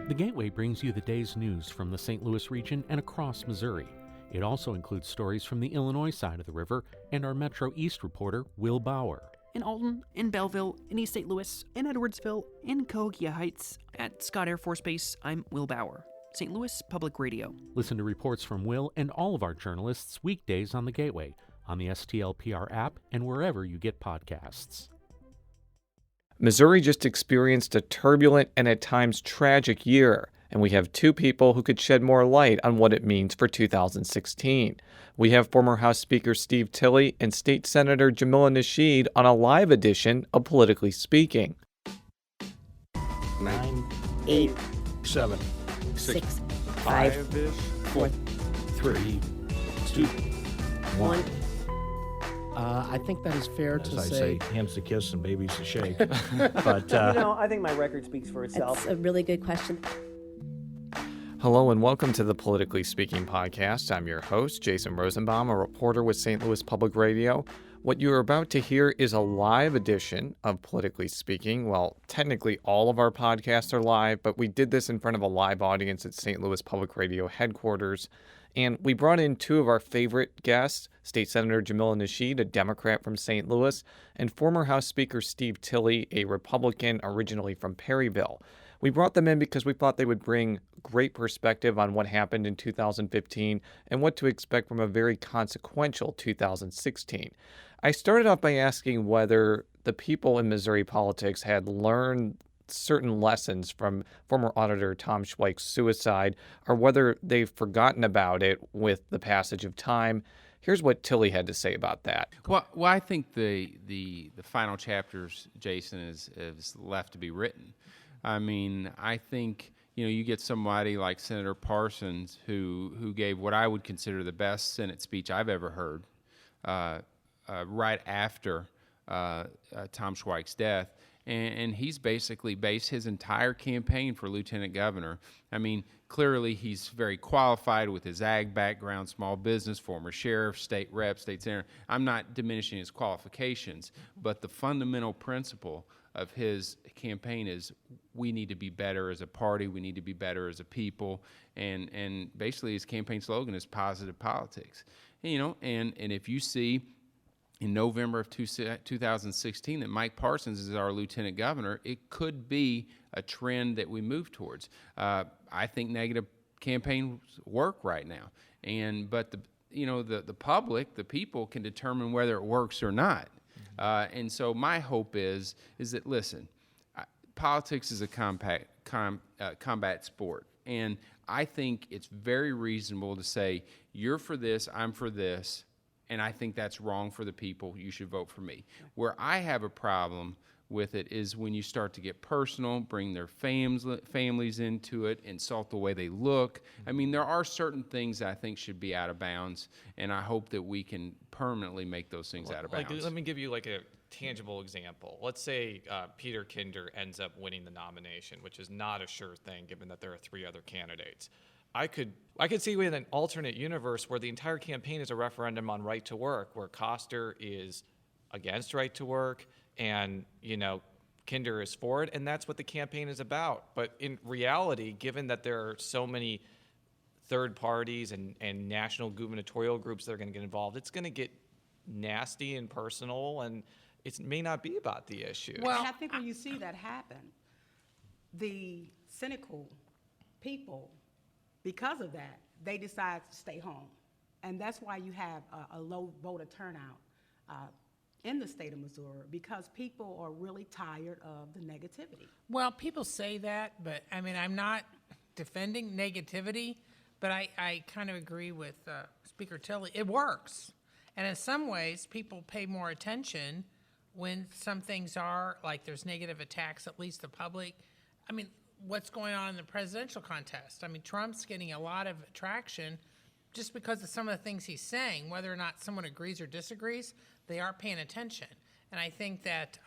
The Gateway brings you the day's news from the St. Louis region and across Missouri. It also includes stories from the Illinois side of the river and our Metro East reporter, Will Bauer. In Alton, in Belleville, in East St. Louis, in Edwardsville, in Cahokia Heights, at Scott Air Force Base, I'm Will Bauer. St. Louis Public Radio. Listen to reports from Will and all of our journalists weekdays on The Gateway, on the STLPR app, and wherever you get podcasts. Missouri just experienced a turbulent and at times tragic year, and we have two people who could shed more light on what it means for 2016. We have former House Speaker Steve Tilley and State Senator Jamilah Nasheed on a live edition of Politically Speaking. 9, 8, 7, 6, 5, 4, 3, 2, 1. I think that is fair to say. Hands to kiss and babies to shake. But I think my record speaks for itself. That's a really good question. Hello and welcome to the Politically Speaking podcast. I'm your host, Jason Rosenbaum, a reporter with St. Louis Public Radio. What you are about to hear is a live edition of Politically Speaking. Well, technically all of our podcasts are live, but we did this in front of a live audience at St. Louis Public Radio headquarters. And we brought in two of our favorite guests, State Senator Jamilah Nasheed, a Democrat from St. Louis, and former House Speaker Steve Tilley, a Republican originally from Perryville. We brought them in because we thought they would bring great perspective on what happened in 2015 and what to expect from a very consequential 2016. I started off by asking whether the people in Missouri politics had learned certain lessons from former Auditor Tom Schweik's suicide, or whether they've forgotten about it with the passage of time. Here's what Tilley had to say about that. Well, I think the final chapters, Jason, is left to be written. I mean, I think, you get somebody like Senator Parsons who gave what I would consider the best Senate speech I've ever heard right after Tom Schweik's death. And he's basically based his entire campaign for lieutenant governor. I mean, clearly he's very qualified with his ag background, small business, former sheriff, state rep, state senator. I'm not diminishing his qualifications, but the fundamental principle of his campaign is we need to be better as a party, we need to be better as a people, and basically his campaign slogan is positive politics. And if you see in November of 2016 that Mike Parsons is our lieutenant governor, it could be a trend that we move towards. I think negative campaigns work right now, but the public, the people, can determine whether it works or not. And so my hope is that, listen, politics is a combat sport, and I think it's very reasonable to say you're for this, I'm for this. And I think that's wrong for the people. You should vote for me. Where I have a problem with it is when you start to get personal, bring their families into it, insult the way they look. I mean, there are certain things I think should be out of bounds, and I hope that we can permanently make those things out of bounds. Let me give you a tangible example. Let's say Peter Kinder ends up winning the nomination, which is not a sure thing given that there are three other candidates. I could see in an alternate universe where the entire campaign is a referendum on right to work, where Koster is against right to work and, Kinder is for it, and that's what the campaign is about. But in reality, given that there are so many third parties and national gubernatorial groups that are going to get involved, it's going to get nasty and personal, and it may not be about the issue. Well, and I think when you see that happen, the cynical people, because of that, they decide to stay home. And that's why you have a low voter turnout in the state of Missouri, because people are really tired of the negativity. Well, people say that, but I mean, I'm not defending negativity, but I kind of agree with Speaker Tilley. It works. And in some ways, people pay more attention when some things are, like there's negative attacks, at least the public. I mean, what's going on in the presidential contest? I mean, Trump's getting a lot of traction just because of some of the things he's saying. Whether or not someone agrees or disagrees, they are paying attention. And I think that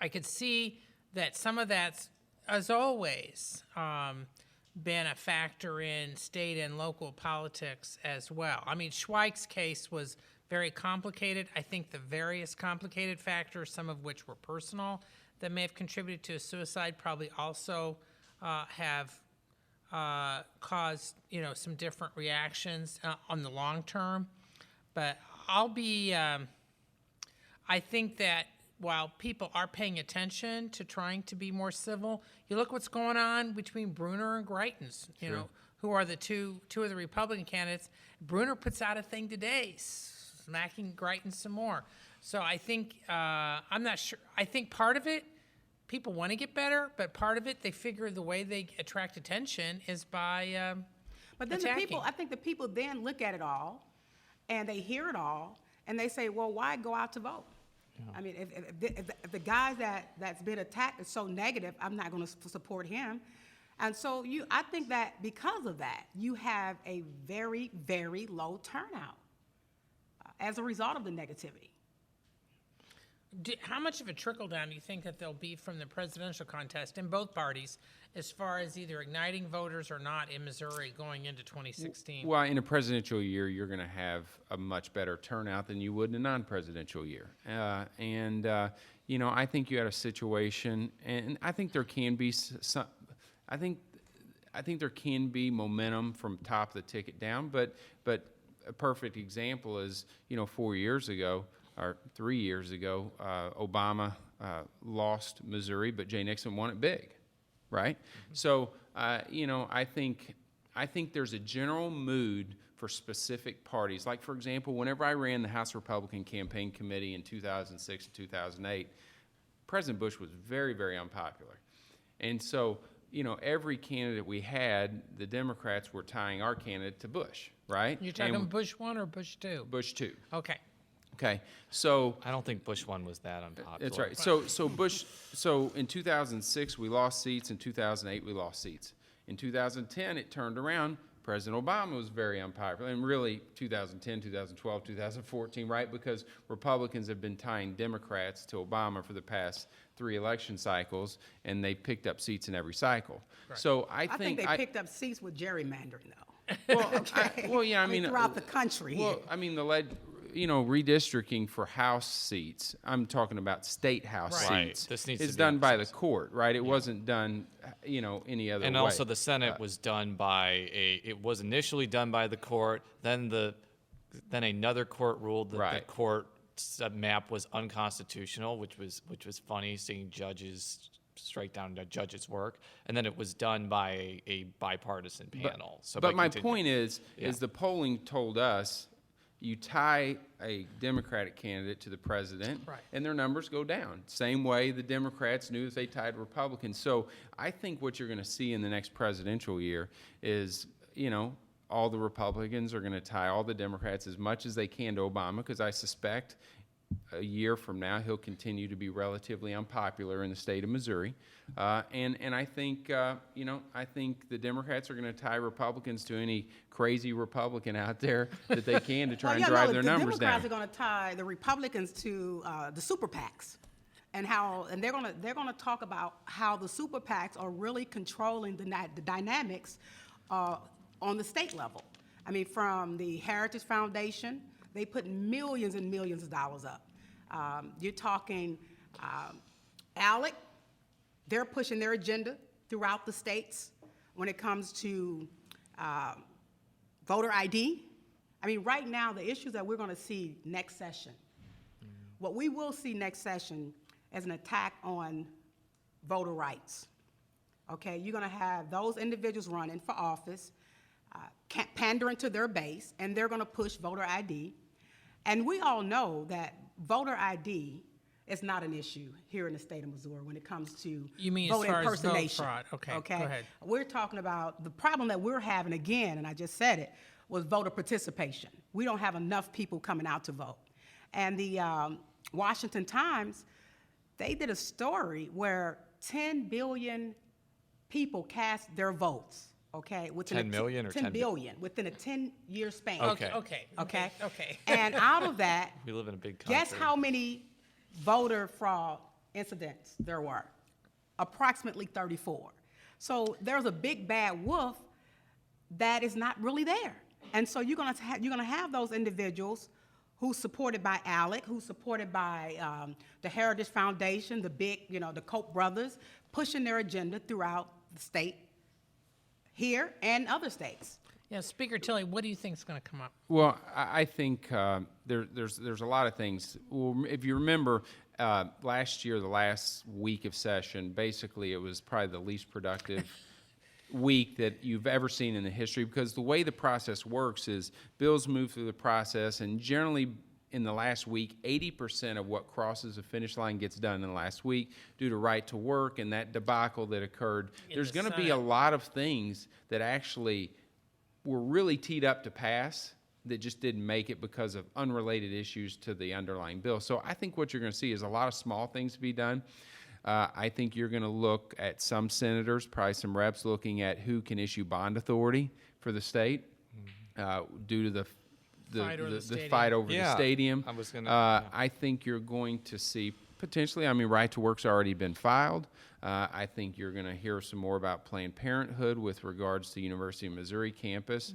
I could see that some of that's, as always, been a factor in state and local politics as well. I mean, Schweik's case was very complicated. I think the various complicated factors, some of which were personal, that may have contributed to a suicide, probably also have caused, some different reactions on the long term. But I think that while people are paying attention to trying to be more civil, you look what's going on between Bruner and Greitens, who are the two of the Republican candidates. Bruner puts out a thing today, smacking Greitens some more. So I think, I'm not sure. I think part of it, people want to get better, but part of it, they figure the way they attract attention is by But then attacking. I think the people then look at it all, and they hear it all, and they say, well, why go out to vote? I mean, if the guy that's been attacked is so negative, I'm not going to support him. And so I think that because of that, you have a very, very low turnout as a result of the negativity. How much of a trickle down do you think that there'll be from the presidential contest in both parties as far as either igniting voters or not in Missouri going into 2016? Well, in a presidential year, you're going to have a much better turnout than you would in a non-presidential year. I think you had a situation, and I think there can be some. I think there can be momentum from top of the ticket down, but a perfect example is 4 years ago. Or 3 years ago, Obama lost Missouri, but Jay Nixon won it big, right? Mm-hmm. So, I think there's a general mood for specific parties. Like, for example, whenever I ran the House Republican Campaign Committee in 2006 and 2008, President Bush was very, very unpopular. And so, every candidate we had, the Democrats were tying our candidate to Bush, right? You're talking Bush 1 or Bush 2? Bush 2. Okay, so I don't think Bush 1 was that unpopular. That's right. So in 2006 we lost seats. In 2008 we lost seats. In 2010 it turned around. President Obama was very unpopular, and really 2010, 2012, 2014, right? Because Republicans have been tying Democrats to Obama for the past 3 election cycles, and they picked up seats in every cycle. Right. So I think they picked up seats with gerrymandering, though. Well, throughout the country. Well, I mean, redistricting for House seats, I'm talking about state House seats, this needs is to be done by the court, right? It wasn't done, any other way. And also the Senate was done by it was initially done by the court, then another court ruled that the court's map was unconstitutional, which was funny, seeing judges straight down to judges' work, and then it was done by a bipartisan panel. But my point is the polling told us you tie a Democratic candidate to the president, and their numbers go down. Same way the Democrats knew if they tied Republicans. So I think what you're going to see in the next presidential year is, all the Republicans are going to tie all the Democrats as much as they can to Obama, because I suspect a year from now he'll continue to be relatively unpopular in the state of Missouri. And I think, I think the Democrats are going to tie Republicans to any crazy Republican out there that they can to try and drive their numbers down. The Democrats are going to tie the Republicans to the super PACs, and they're going to talk about how the super PACs are really controlling the dynamics on the state level. I mean, from the Heritage Foundation, they put millions and millions of dollars up. You're talking ALEC. They're pushing their agenda throughout the states when it comes to voter ID. I mean, right now, the issues that we're going to see next session, what we will see next session is an attack on voter rights. Okay, you're going to have those individuals running for office, pandering to their base, and they're going to push voter ID. And we all know that voter ID is not an issue here in the state of Missouri when it comes to voter impersonation. Vote fraud. Okay, go ahead. We're talking about the problem that we're having again, and I just said it, was voter participation. We don't have enough people coming out to vote. And the Washington Times, they did a story where 10 billion people cast their votes. Okay, within 10 million or 10 billion within a 10-year span. Okay. And out of that, we live in a big country. Guess how many voter fraud incidents there were? Approximately 34. So there's a big bad wolf that is not really there. And so you're gonna have those individuals who's supported by ALEC, who's supported by the Heritage Foundation, the big, the Koch brothers, pushing their agenda throughout the state here and other states. Yeah, Speaker Tilley, what do you think is going to come up? Well, I think there's a lot of things. Well, if you remember, last year, the last week of session, basically it was probably the least productive week that you've ever seen in the history, because the way the process works is bills move through the process, and generally in the last week, 80% of what crosses the finish line gets done in the last week due to right to work and that debacle that occurred. There's going to be a lot of things that actually were really teed up to pass that just didn't make it because of unrelated issues to the underlying bill. So I think what you're going to see is a lot of small things to be done. I think you're going to look at some senators, probably some reps, looking at who can issue bond authority for the state due to the fight over the stadium. I was gonna. I think you're going to see potentially, I mean, right to work's already been filed. I think you're going to hear some more about Planned Parenthood with regards to University of Missouri campus.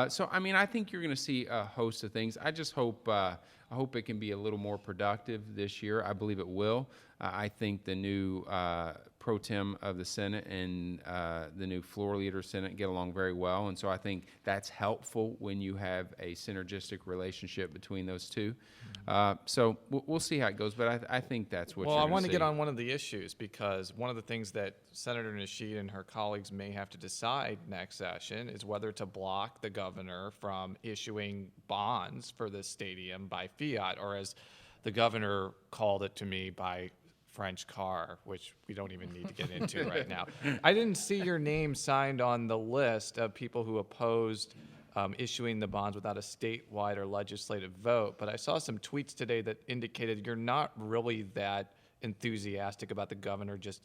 So, I mean, I think you're going to see a host of things. I just hope I hope it can be a little more productive this year. I believe it will. I think the new pro tem of the Senate and the new floor leader of Senate get along very well, and so I think that's helpful when you have a synergistic relationship between those two. So we'll see how it goes, but I think that's what. Well, you're I gonna want to see. get on one of the issues, because one of the things that Senator Nasheed and her colleagues may have to decide next session is whether to block the governor from issuing bonds for this stadium by fiat, or as the governor called it to me, by French car, which we don't even need to get into right now. I didn't see your name signed on the list of people who opposed issuing the bonds without a statewide or legislative vote, but I saw some tweets today that indicated you're not really that enthusiastic about the governor just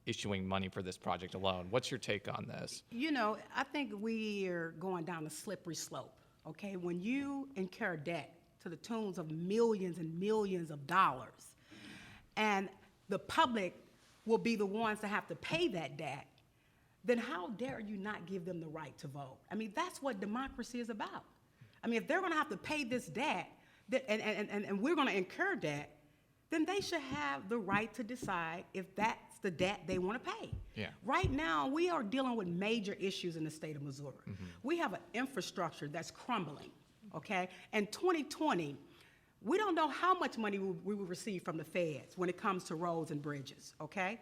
issuing money for this project alone. What's your take on this? You know, I think we are going down a slippery slope, okay? When you incur debt to the tunes of millions and millions of dollars, and the public will be the ones that have to pay that debt, then how dare you not give them the right to vote? I mean, that's what democracy is about. I mean, if they're going to have to pay this debt, and we're going to incur debt, then they should have the right to decide if that's the debt they want to pay. Yeah. Right now, we are dealing with major issues in the state of Missouri. We have an infrastructure that's crumbling, okay? In 2020, we don't know how much money we will receive from the feds when it comes to roads and bridges, okay?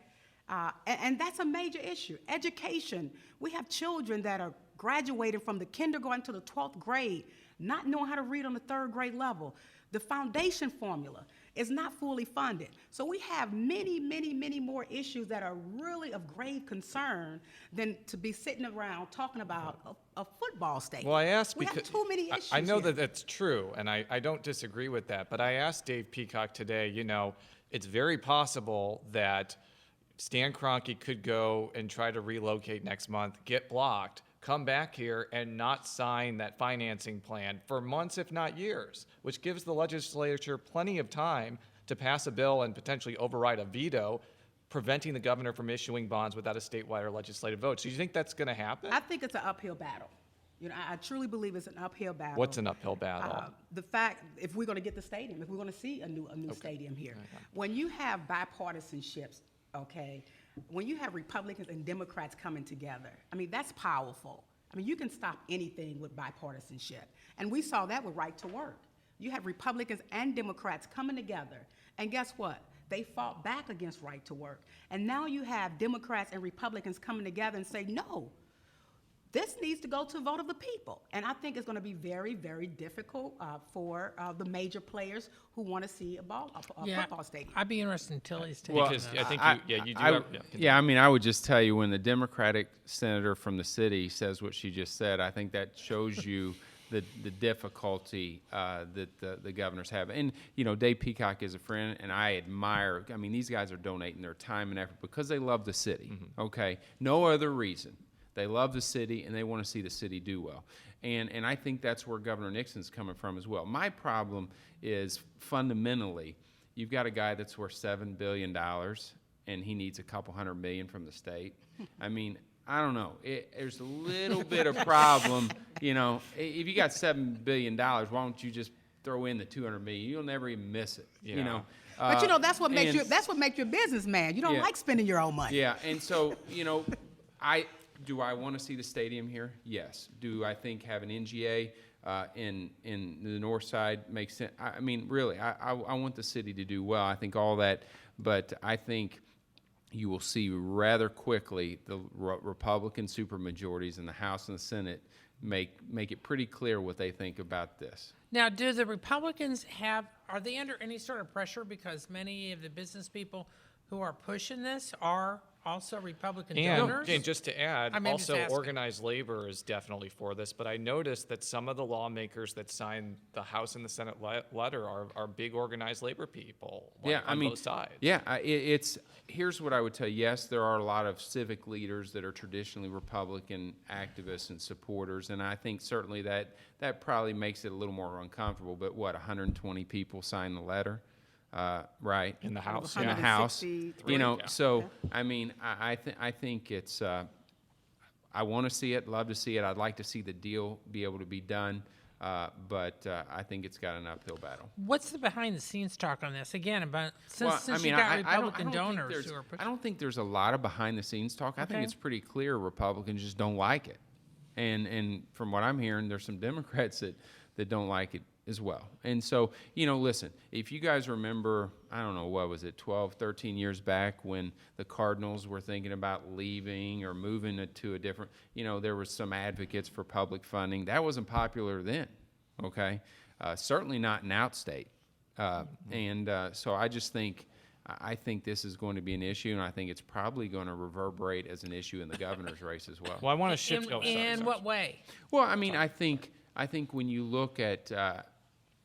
And that's a major issue. Education, we have children that are graduating from the kindergarten to the 12th grade, not knowing how to read on the 3rd grade level. The foundation formula is not fully funded. So we have many, many, many more issues that are really of grave concern than to be sitting around talking about a football stadium. Well, I asked we because have too many issues I know here. that that's true, and I don't disagree with that, but I asked Dave Peacock today, you know, it's very possible that Stan Kroenke could go and try to relocate next month, get blocked, come back here and not sign that financing plan for months, if not years, which gives the legislature plenty of time to pass a bill and potentially override a veto, preventing the governor from issuing bonds without a statewide or legislative vote. So you think that's going to happen? I think it's an uphill battle. You know, I truly believe it's an uphill battle. What's an uphill battle? The fact, if we're going to get the stadium, if we're going to see a new stadium here, when you have bipartisanships, okay, when you have Republicans and Democrats coming together, I mean, that's powerful. I mean, you can stop anything with bipartisanship. And we saw that with right to work. You have Republicans and Democrats coming together, and guess what? They fought back against right to work. And now you have Democrats and Republicans coming together and say, no, this needs to go to a vote of the people. And I think it's going to be very, very difficult for the major players who want to see a football stadium. I'd be interested in Tilley's take. Well, Because I think you do I, have... I mean, I would just tell you, when the Democratic senator from the city says what she just said, I think that shows you the difficulty that the governors have. And, you know, Dave Peacock is a friend, and I admire, I mean, these guys are donating their time and effort because they love the city, okay? No other reason. They love the city, and they want to see the city do well. And I think that's where Governor Nixon's coming from as well. My problem is, fundamentally, you've got a guy that's worth $7 billion, and he needs a couple $100 million from the state. I mean, I don't know. There's a little bit of problem. You know, if you got $7 billion, why don't you just throw in the $200 million? You'll never even miss it. Yeah. You know. But you know, that's what makes you a businessman. You don't like spending your own money. Yeah, and so, you know, Do I want to see the stadium here? Yes. Do I think having NGA in the north side makes sense? I mean, really, I want the city to do well. I think all that, but I think you will see rather quickly the Republican supermajorities in the House and the Senate make it pretty clear what they think about this. Now, do the Republicans are they under any sort of pressure because many of the business people who are pushing this are also Republican donors? And just to add, I mean, also just asking. organized labor is definitely for this, but I noticed that some of the lawmakers that signed the House and the Senate letter are big organized labor people on both sides. Yeah, here's what I would tell you. Yes, there are a lot of civic leaders that are traditionally Republican activists and supporters, and I think certainly that probably makes it a little more uncomfortable, but 120 people signed the letter? Right In the House. In the House, So Yeah. I mean, I think it's. I want to see it. Love to see it. I'd like to see the deal be able to be done, but I think it's got an uphill battle. What's the behind-the-scenes talk on this? Again, about since I you mean, got I don't Republican think donors who are pushing. I don't think there's a lot of behind-the-scenes talk. I think Okay. it's pretty clear Republicans just don't like it, and from what I'm hearing, there's some Democrats that don't like it as well. And so, listen, if you guys remember, I don't know, what was it, 12, 13 years back when the Cardinals were thinking about leaving or moving it to a different, there was some advocates for public funding. That wasn't popular then, okay? Certainly not in outstate. So I just think, I think this is going to be an issue, and I think it's probably going to reverberate as an issue in the governor's race as well. Well, I want to shift. In what way? Well, I mean, I think when you look at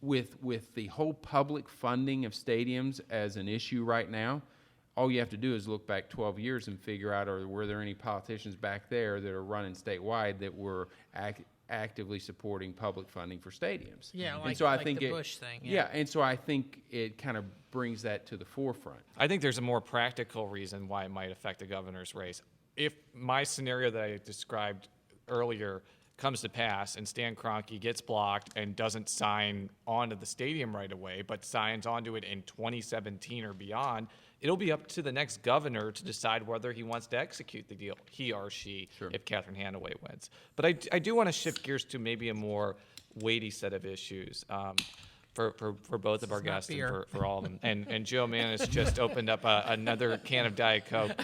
with the whole public funding of stadiums as an issue right now, all you have to do is look back 12 years and figure out, were there any politicians back there that are running statewide that were actively supporting public funding for stadiums? Yeah, and so I like think the Bush thing. Yeah, and so I think it kind of brings that to the forefront. I think there's a more practical reason why it might affect the governor's race. If my scenario that I described earlier comes to pass and Stan Kroenke gets blocked and doesn't sign onto the stadium right away, but signs onto it in 2017 or beyond, it'll be up to the next governor to decide whether he wants to execute the deal, he or she, if Catherine Hanaway wins. But I do want to shift gears to maybe a more weighty set of issues for both of our guests and for all of them. And Joe Mannies just opened up another can of Diet Coke.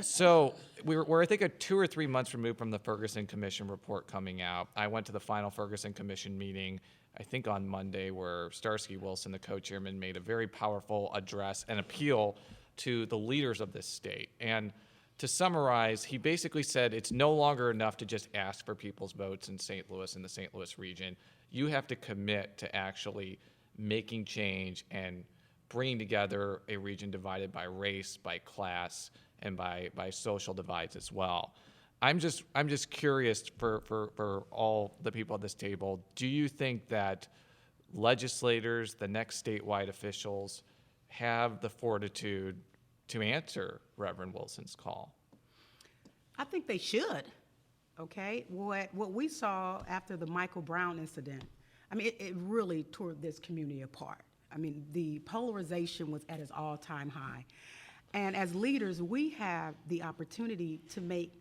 So we're I think 2 or 3 months removed from the Ferguson Commission report coming out. I went to the final Ferguson Commission meeting, I think on Monday, where Starsky Wilson, the co-chairman, made a very powerful address and appeal to the leaders of this state. And to summarize, he basically said it's no longer enough to just ask for people's votes in St. Louis and the St. Louis region. You have to commit to actually making change and bringing together a region divided by race, by class, and by social divides as well. I'm just curious for all the people at this table, do you think that legislators, the next statewide officials, have the fortitude to answer Reverend Wilson's call? I think they should, okay? What we saw after the Michael Brown incident, I mean, it really tore this community apart. I mean, the polarization was at its all-time high. And as leaders, we have the opportunity to make,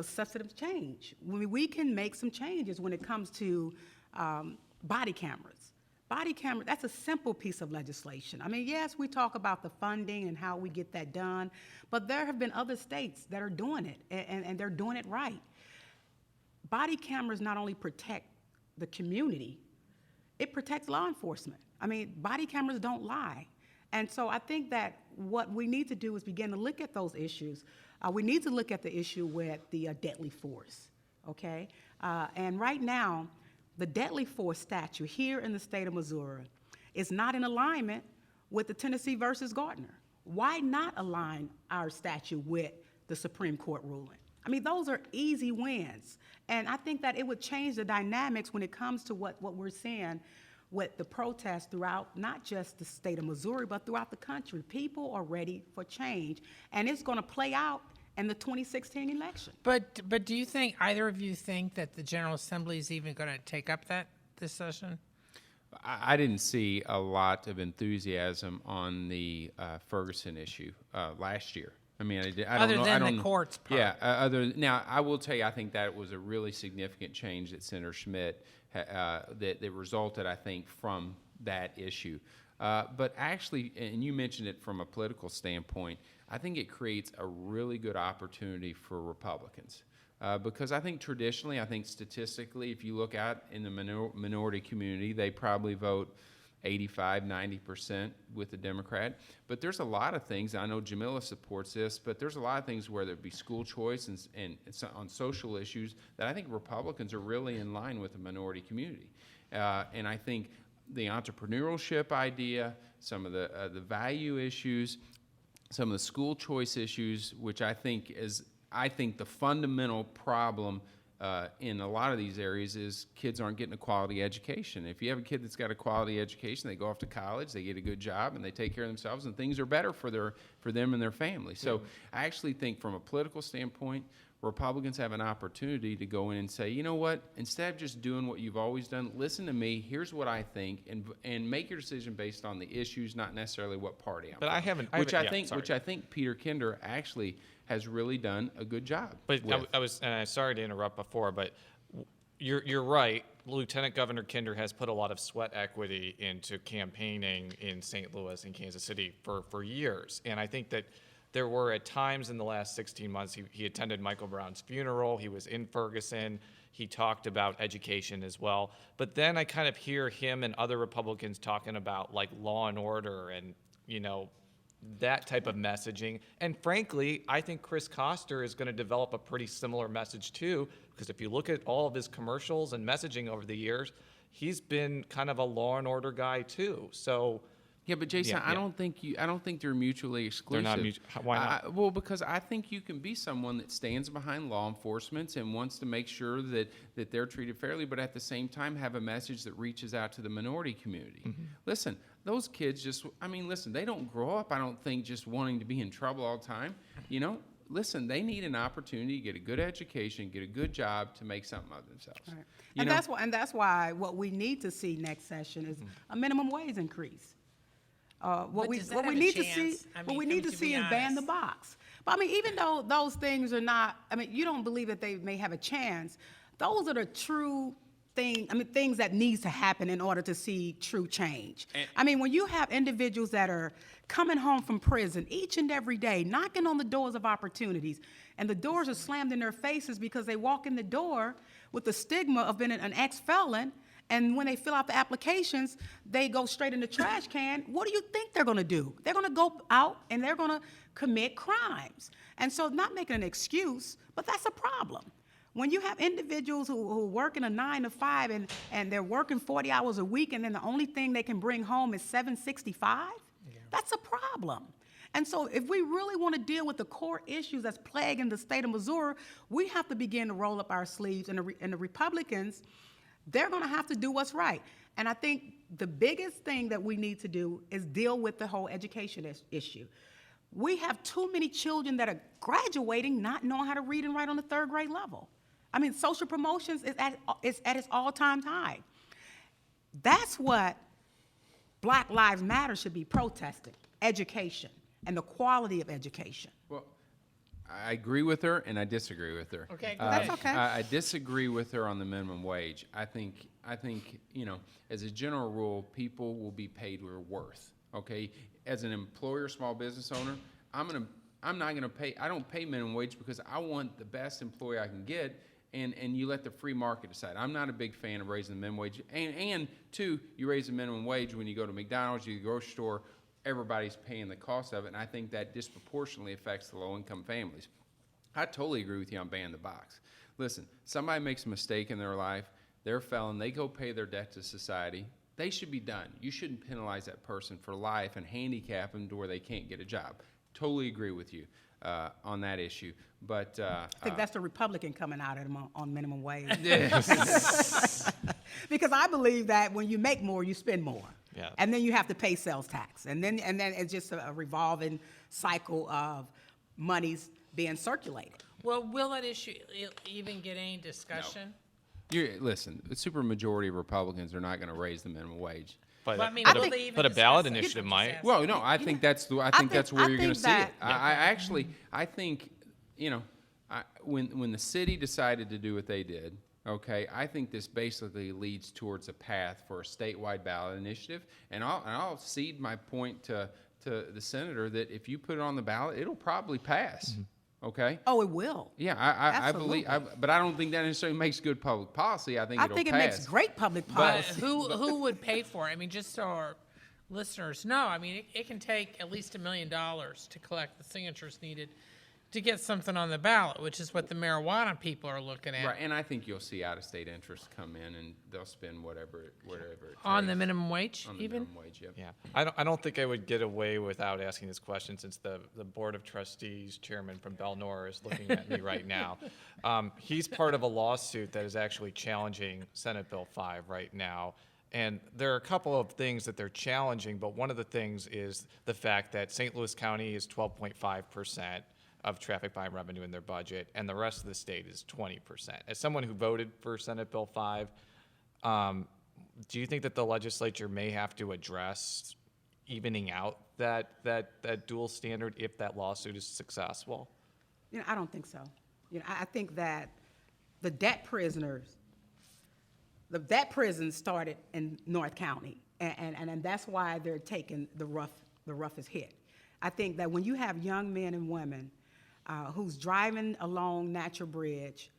substantive change. We can make some changes when it comes to body cameras. Body camera, that's a simple piece of legislation. I mean, yes, we talk about the funding and how we get that done, but there have been other states that are doing it, and they're doing it right. Body cameras not only protect the community, it protects law enforcement. I mean, body cameras don't lie. And so I think that what we need to do is begin to look at those issues. We need to look at the issue with the deadly force, okay? And right now, the deadly force statute here in the state of Missouri is not in alignment with the Tennessee versus Gardner. Why not align our statute with the Supreme Court ruling? I mean, those are easy wins. And I think that it would change the dynamics when it comes to what we're seeing with the protests throughout not just the state of Missouri, but throughout the country. People are ready for change, and it's going to play out in the 2016 election. But do you think, either of you think that the General Assembly is even going to take up this session? I didn't see a lot of enthusiasm on the Ferguson issue last year. I mean, I don't Other know. than I the don't, courts part. Yeah. Now, I will tell you, I think that was a really significant change that Senator Schmidt that resulted, I think, from that issue. But actually, and you mentioned it from a political standpoint, I think it creates a really good opportunity for Republicans. Because I think traditionally, statistically, if you look out in the minority community, they probably vote 85, 90% with the Democrat. But there's a lot of things, I know Jamilah supports this, but there's a lot of things, whether it be school choice and on social issues, that I think Republicans are really in line with the minority community. And I think the entrepreneurship idea, some of the value issues, some of the school choice issues, which I think the fundamental problem in a lot of these areas is kids aren't getting a quality education. If you have a kid that's got a quality education, they go off to college, they get a good job, and they take care of themselves, and things are better for them and their family. So I actually think from a political standpoint, Republicans have an opportunity to go in and say, you know what, instead of just doing what you've always done, listen to me, here's what I think, and make your decision based on the issues, not necessarily what party I'm from. Which I think Peter Kinder actually has really done a good job. But I was, and I'm sorry to interrupt before, but you're right. Lieutenant Governor Kinder has put a lot of sweat equity into campaigning in St. Louis and Kansas City for years, and I think that there were at times in the last 16 months, he attended Michael Brown's funeral, he was in Ferguson, he talked about education as well. But then I kind of hear him and other Republicans talking about like law and order and, that type of messaging. And frankly, I think Chris Koster is going to develop a pretty similar message too, because if you look at all of his commercials and messaging over the years, he's been kind of a law and order guy too. So. Yeah, but Jason, I don't think they're mutually exclusive. They're not why not? Well, because I think you can be someone that stands behind law enforcement and wants to make sure that they're treated fairly, but at the same time have a message that reaches out to the minority community. Mm-hmm. Listen, those kids they don't grow up, I don't think, just wanting to be in trouble all the time. Listen, they need an opportunity to get a good education, get a good job to make something of themselves. Right. That's why what we need to see next session is a minimum wage increase. What we need to see is ban the box. But even though those things are not, you don't believe that they may have a chance. Those are the true things that needs to happen in order to see true change. When you have individuals that are coming home from prison each and every day, knocking on the doors of opportunities, and the doors are slammed in their faces because they walk in the door with the stigma of being an ex-felon. And when they fill out the applications, they go straight in the trash can. What do you think they're going to do? They're going to go out and they're going to commit crimes. And so not making an excuse, but that's a problem. When you have individuals who work in a 9 to 5 and they're working 40 hours a week and then the only thing they can bring home is $765, that's a problem. And so if we really want to deal with the core issues that's plaguing the state of Missouri, we have to begin to roll up our sleeves. And the Republicans, they're going to have to do what's right. And I think the biggest thing that we need to do is deal with the whole education issue. We have too many children that are graduating not knowing how to read and write on the 3rd grade level. Social promotions is at its all-time high. That's what Black Lives Matter should be protesting, education and the quality of education. Well, I agree with her, and I disagree with her. Okay, go ahead. That's okay. I disagree with her on the minimum wage. I think as a general rule, people will be paid their worth. Okay, as an employer, small business owner, I'm not gonna pay. I don't pay minimum wage because I want the best employee I can get, and you let the free market decide. I'm not a big fan of raising the minimum wage. And two, you raise the minimum wage when you go to McDonald's, you go to the grocery store. Everybody's paying the cost of it, and I think that disproportionately affects the low-income families. I totally agree with you on banning the box. Listen, somebody makes a mistake in their life, they're a felon, they go pay their debt to society, they should be done. You shouldn't penalize that person for life and handicap them to where they can't get a job. Totally agree with you on that issue. But I think that's the Republican coming out at them on minimum wage. Yes. Because I believe that when you make more, you spend more. Yeah. And then you have to pay sales tax. And then it's just a revolving cycle of monies being circulated. Well, will that issue even get any discussion? Listen, the supermajority of Republicans are not going to raise the minimum wage. But, But I mean, but, we'll a, even but a ballot discuss it. initiative Just might. ask. Well, no, I think that's where you're going to see it. that- I think, when the city decided to do what they did, okay, I think this basically leads towards a path for a statewide ballot initiative, and I'll cede my point to the senator that if you put it on the ballot, it'll probably pass. Okay. Oh, it will. Yeah, I believe, Absolutely. but I don't think that necessarily makes good public policy. I think I it'll think it pass. makes great public But policy. who would pay for it? I mean, just so our listeners know, I mean, it can take at least $1 million to collect the signatures needed to get something on the ballot, which is what the marijuana people are looking at. Right, and I think you'll see out-of-state interests come in, and they'll spend whatever it takes. On the minimum wage, On the even? minimum wage, yep. Yeah, I don't think I would get away without asking this question since the Board of Trustees chairman from Belnor is looking at me right now. He's part of a lawsuit that is actually challenging Senate Bill 5 right now. And there are a couple of things that they're challenging, but one of the things is the fact that St. Louis County is 12.5% of traffic buying revenue in their budget, and the rest of the state is 20%. As someone who voted for Senate Bill 5, do you think that the legislature may have to address evening out that dual standard if that lawsuit is successful? I don't think so. I think that the debt prison started in North County, and that's why they're taking the roughest hit. I think that when you have young men and women who's driving along Natural Bridge,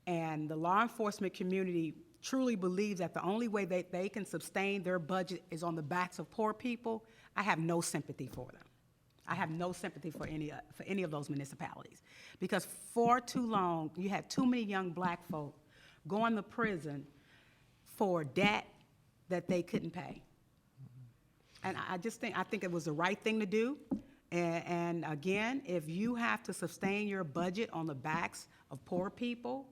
and the law enforcement community truly believes that the only way they can sustain their budget is on the backs of poor people, I have no sympathy for them. I have no sympathy for any of those municipalities, because for too long you had too many young black folk going to prison for debt that they couldn't pay. And I think it was the right thing to do. And again, if you have to sustain your budget on the backs of poor people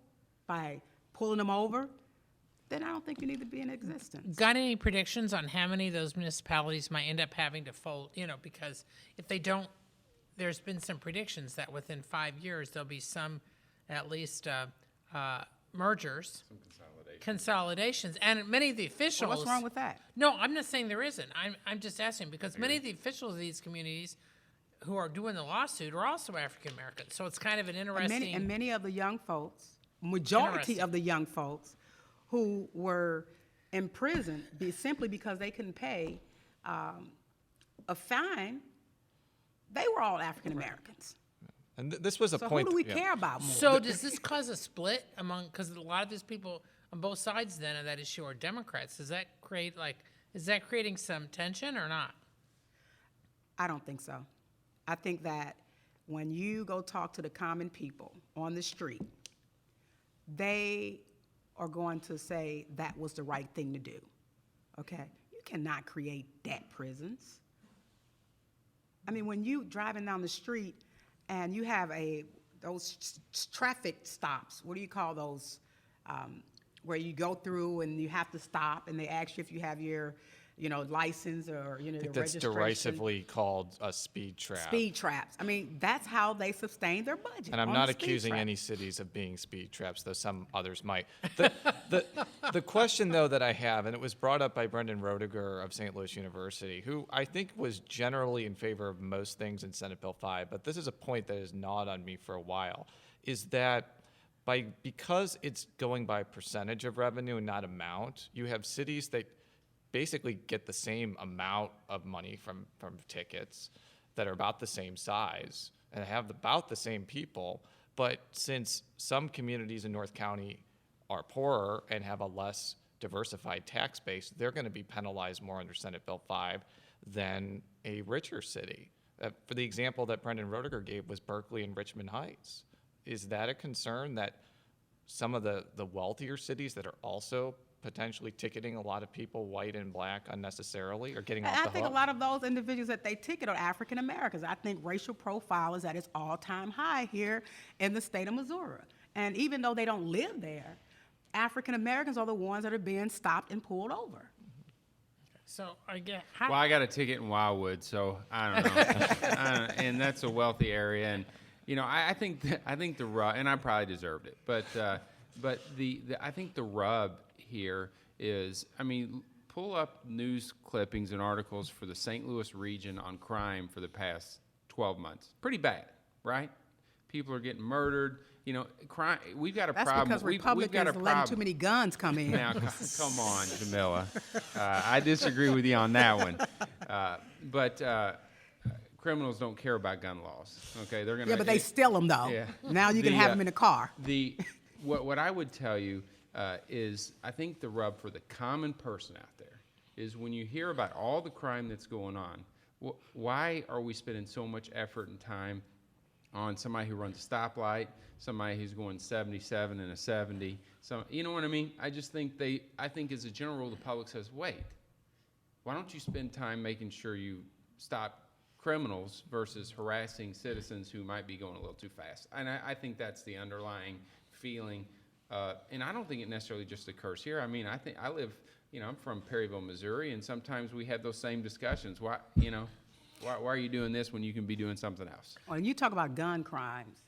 by pulling them over, then I don't think you need to be in existence. Got any predictions on how many of those municipalities might end up having to fold? Because if they don't, there's been some predictions that within 5 years there'll be some, at least, mergers. Consolidations, and many of the officials. Well, what's wrong with that? No, I'm not saying there isn't. I'm just asking because many of the officials of these communities who are doing the lawsuit are also African Americans. So it's kind of an interesting. And many of the young folks, majority of the young folks who were in prison simply because they couldn't pay a fine, they were all African Americans. And this was a So point. who do we care about more? So does this cause a split among? Because a lot of these people on both sides then of that issue are Democrats. Does that create is that creating some tension or not? I don't think so. I think that when you go talk to the common people on the street, they are going to say that was the right thing to do, okay? You cannot create debt prisons. I mean, when you driving down the street and you have those traffic stops, what do you call those, where you go through and you have to stop and they ask you if you have your license or, I think the that's registration. derisively called a speed trap. Speed traps. I mean, that's how they sustain their budget. And I'm on not the speed accusing trap. any cities of being speed traps, though some others might. The question, though, that I have, and it was brought up by Brendan Roediger of St. Louis University, who I think was generally in favor of most things in Senate Bill 5, but this is a point that has gnawed on me for a while, is that because it's going by percentage of revenue and not amount, you have cities that basically get the same amount of money from tickets that are about the same size and have about the same people. But since some communities in North County are poorer and have a less diversified tax base, they're going to be penalized more under Senate Bill 5 than a richer city. For the example that Brendan Roediger gave was Berkeley and Richmond Heights. Is that a concern that some of the wealthier cities that are also potentially ticketing a lot of people, white and black, unnecessarily, or getting off the hook? I think a lot of those individuals that they ticket are African Americans. I think racial profile is at its all-time high here in the state of Missouri. And even though they don't live there, African Americans are the ones that are being stopped and pulled over. So I get. Well, I got a ticket in Wildwood, so I don't know, and that's a wealthy area, and I think the rub, and I probably deserved it, but I think the rub here is, pull up news clippings and articles for the St. Louis region on crime for the past 12 months. Pretty bad, right? People are getting murdered. You know, crime. We've got a That's problem. because We've Republicans got a are letting problem. too many guns come in. Now, come on, Jamilah. I disagree with you on that one. But criminals don't care about gun laws. Okay, they're gonna. Yeah, but they steal them though. Yeah. Now you can have them in a car. What I would tell you is, I think the rub for the common person out there is when you hear about all the crime that's going on. Why are we spending so much effort and time on somebody who runs a stoplight, somebody who's going 77 and a 70? You know what I mean? I just think I think as a general rule, the public says, wait, why don't you spend time making sure you stop criminals versus harassing citizens who might be going a little too fast? And I think that's the underlying feeling. And I don't think it necessarily just occurs here. I mean, I think I live, I'm from Perryville, Missouri, and sometimes we have those same discussions. Why are you doing this when you can be doing something else? When you talk about gun crimes,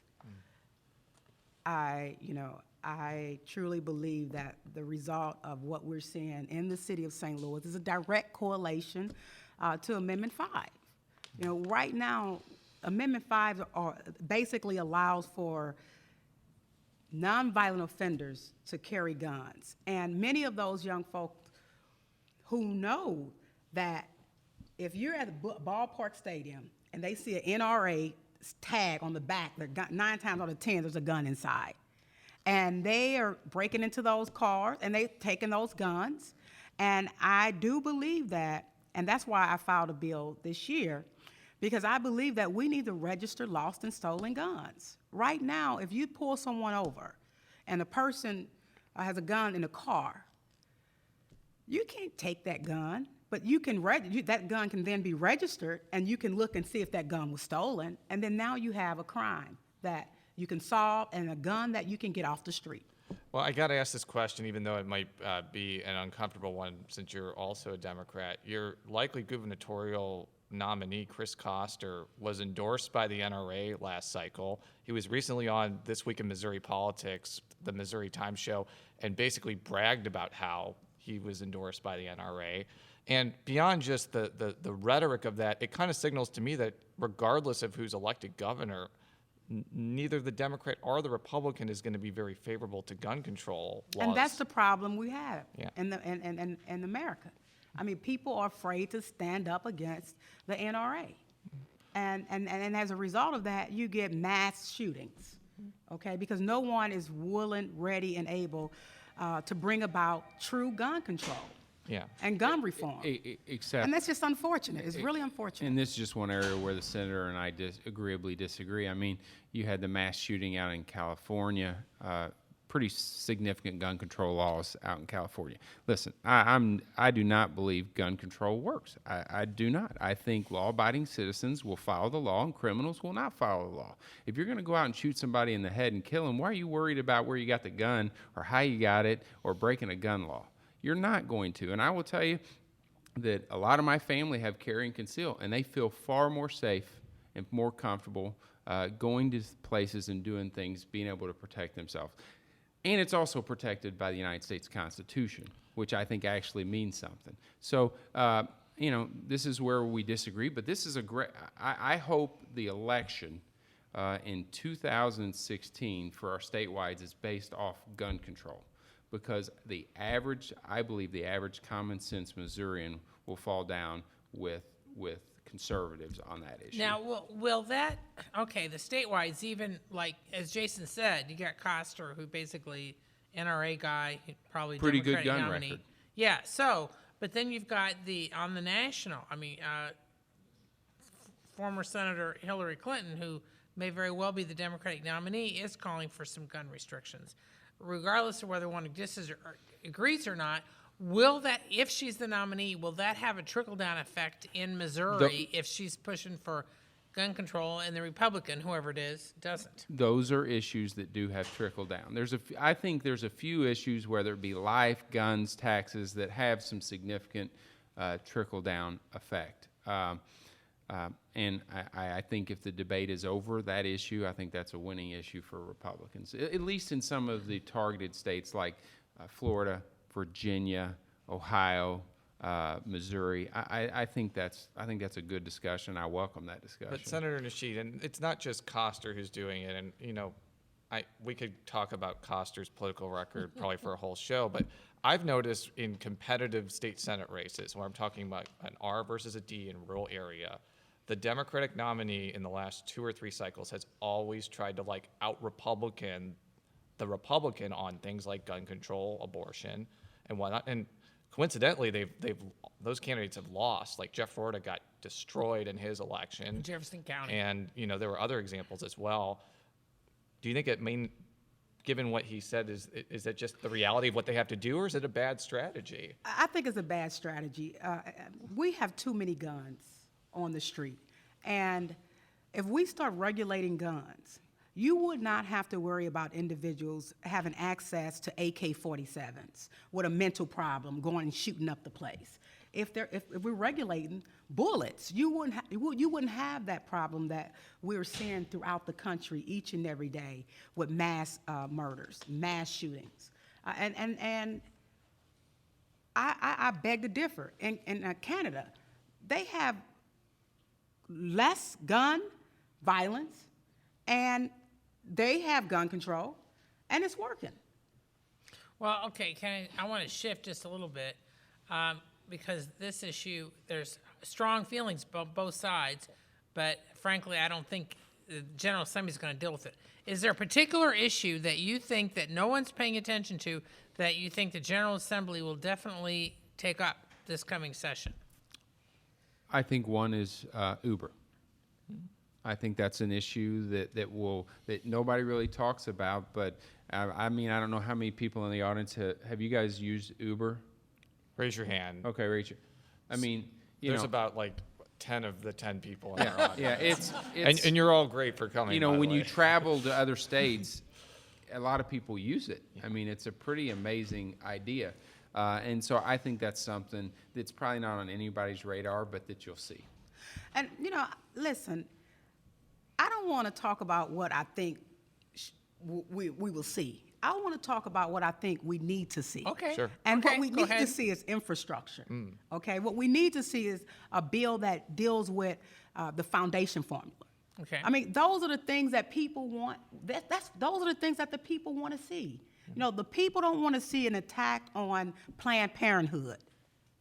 I truly believe that the result of what we're seeing in the city of St. Louis is a direct correlation to Amendment 5. Right now, Amendment 5 basically allows for nonviolent offenders to carry guns. And many of those young folks who know that if you're at the ballpark stadium and they see an NRA tag on the back, 9 times out of 10, there's a gun inside. And they are breaking into those cars and they're taking those guns. And I do believe that, and that's why I filed a bill this year, because I believe that we need to register lost and stolen guns. Right now, if you pull someone over and a person has a gun in a car, you can't take that gun, but you can that gun can then be registered, and you can look and see if that gun was stolen, and then now you have a crime that you can solve and a gun that you can get off the street. Well, I got to ask this question, even though it might be an uncomfortable one, since you're also a Democrat. Your likely gubernatorial nominee, Chris Koster, was endorsed by the NRA last cycle. He was recently on This Week in Missouri Politics, the Missouri Times show, and basically bragged about how he was endorsed by the NRA. And beyond just the rhetoric of that, it kind of signals to me that regardless of who's elected governor, neither the Democrat or the Republican is going to be very favorable to gun control laws. And that's the problem we have in America. I mean, people are afraid to stand up against the NRA. And as a result of that, you get mass shootings, okay? Because no one is willing, ready, and able to bring about true gun control. Yeah. And gun reform. Except, and that's just unfortunate. It's really unfortunate. And this is just one area where the senator and I agreeably disagree. I mean, you had the mass shooting out in California, pretty significant gun control laws out in California. Listen, I do not believe gun control works. I do not. I think law-abiding citizens will follow the law and criminals will not follow the law. If you're going to go out and shoot somebody in the head and kill them, why are you worried about where you got the gun or how you got it or breaking a gun law? You're not going to. And I will tell you that a lot of my family have carry and conceal, and they feel far more safe and more comfortable going to places and doing things, being able to protect themselves. And it's also protected by the United States Constitution, which I think actually means something. So, this is where we disagree, but this is a great, I hope the election in 2016 for our statewide is based off gun control. Because I believe the average common sense Missourian will fall down with conservatives on that issue. Now, will that, okay, the statewide, even like, as Jason said, you got Koster, who basically, NRA guy, probably pretty Democratic good gun nominee. record. Yeah, so, but then you've got on the national, former Senator Hillary Clinton, who may very well be the Democratic nominee, is calling for some gun restrictions. Regardless of whether one agrees or not, will that, if she's the nominee, will that have a trickle-down effect in Missouri if she's pushing for gun control and the Republican, whoever it is, doesn't? Those are issues that do have trickle-down. I think there's a few issues, whether it be life, guns, taxes, that have some significant trickle-down effect. And I think if the debate is over that issue, I think that's a winning issue for Republicans, at least in some of the targeted states like Florida, Virginia, Ohio, Missouri. I think that's a good discussion. I welcome that discussion. But Senator Nasheed, and it's not just Koster who's doing it, and we could talk about Koster's political record probably for a whole show, but I've noticed in competitive state Senate races, where I'm talking about an R versus a D in rural area, the Democratic nominee in the last 2 or 3 cycles has always tried to out-Republican the Republican on things like gun control, abortion, and whatnot. And coincidentally, those candidates have lost. Like Jeff Florida got destroyed in his election. Jefferson County. And, there were other examples as well. Do you think given what he said, is that just the reality of what they have to do, or is it a bad strategy? I think it's a bad strategy. We have too many guns on the street. And if we start regulating guns, you would not have to worry about individuals having access to AK-47s with a mental problem going and shooting up the place. If we're regulating bullets, you wouldn't have that problem that we're seeing throughout the country each and every day with mass murders, mass shootings. And I beg to differ. In Canada, they have less gun violence, and they have gun control, and it's working. Well, okay, I want to shift just a little bit, because this issue, there's strong feelings both sides, but frankly, I don't think the General Assembly is going to deal with it. Is there a particular issue that you think that no one's paying attention to that you think the General Assembly will definitely take up this coming session? I think one is Uber. I think that's an issue that nobody really talks about. But I don't know how many people in the audience have you guys used Uber? Raise your hand. Okay, raise your. There's about 10 of the 10 people in our audience. Yeah, it's and you're all great for coming. When you travel to other states, a lot of people use it. I mean, it's a pretty amazing idea. And so I think that's something that's probably not on anybody's radar, but that you'll see. And, listen, I don't want to talk about what I think we will see. I want to talk about what I think we need to see. Okay. Sure. And okay, what we need to see is infrastructure. Okay. What we need to see is a bill that deals with the foundation formula. Okay. I mean, those are the things that people want. Those are the things that the people want to see. The people don't want to see an attack on Planned Parenthood.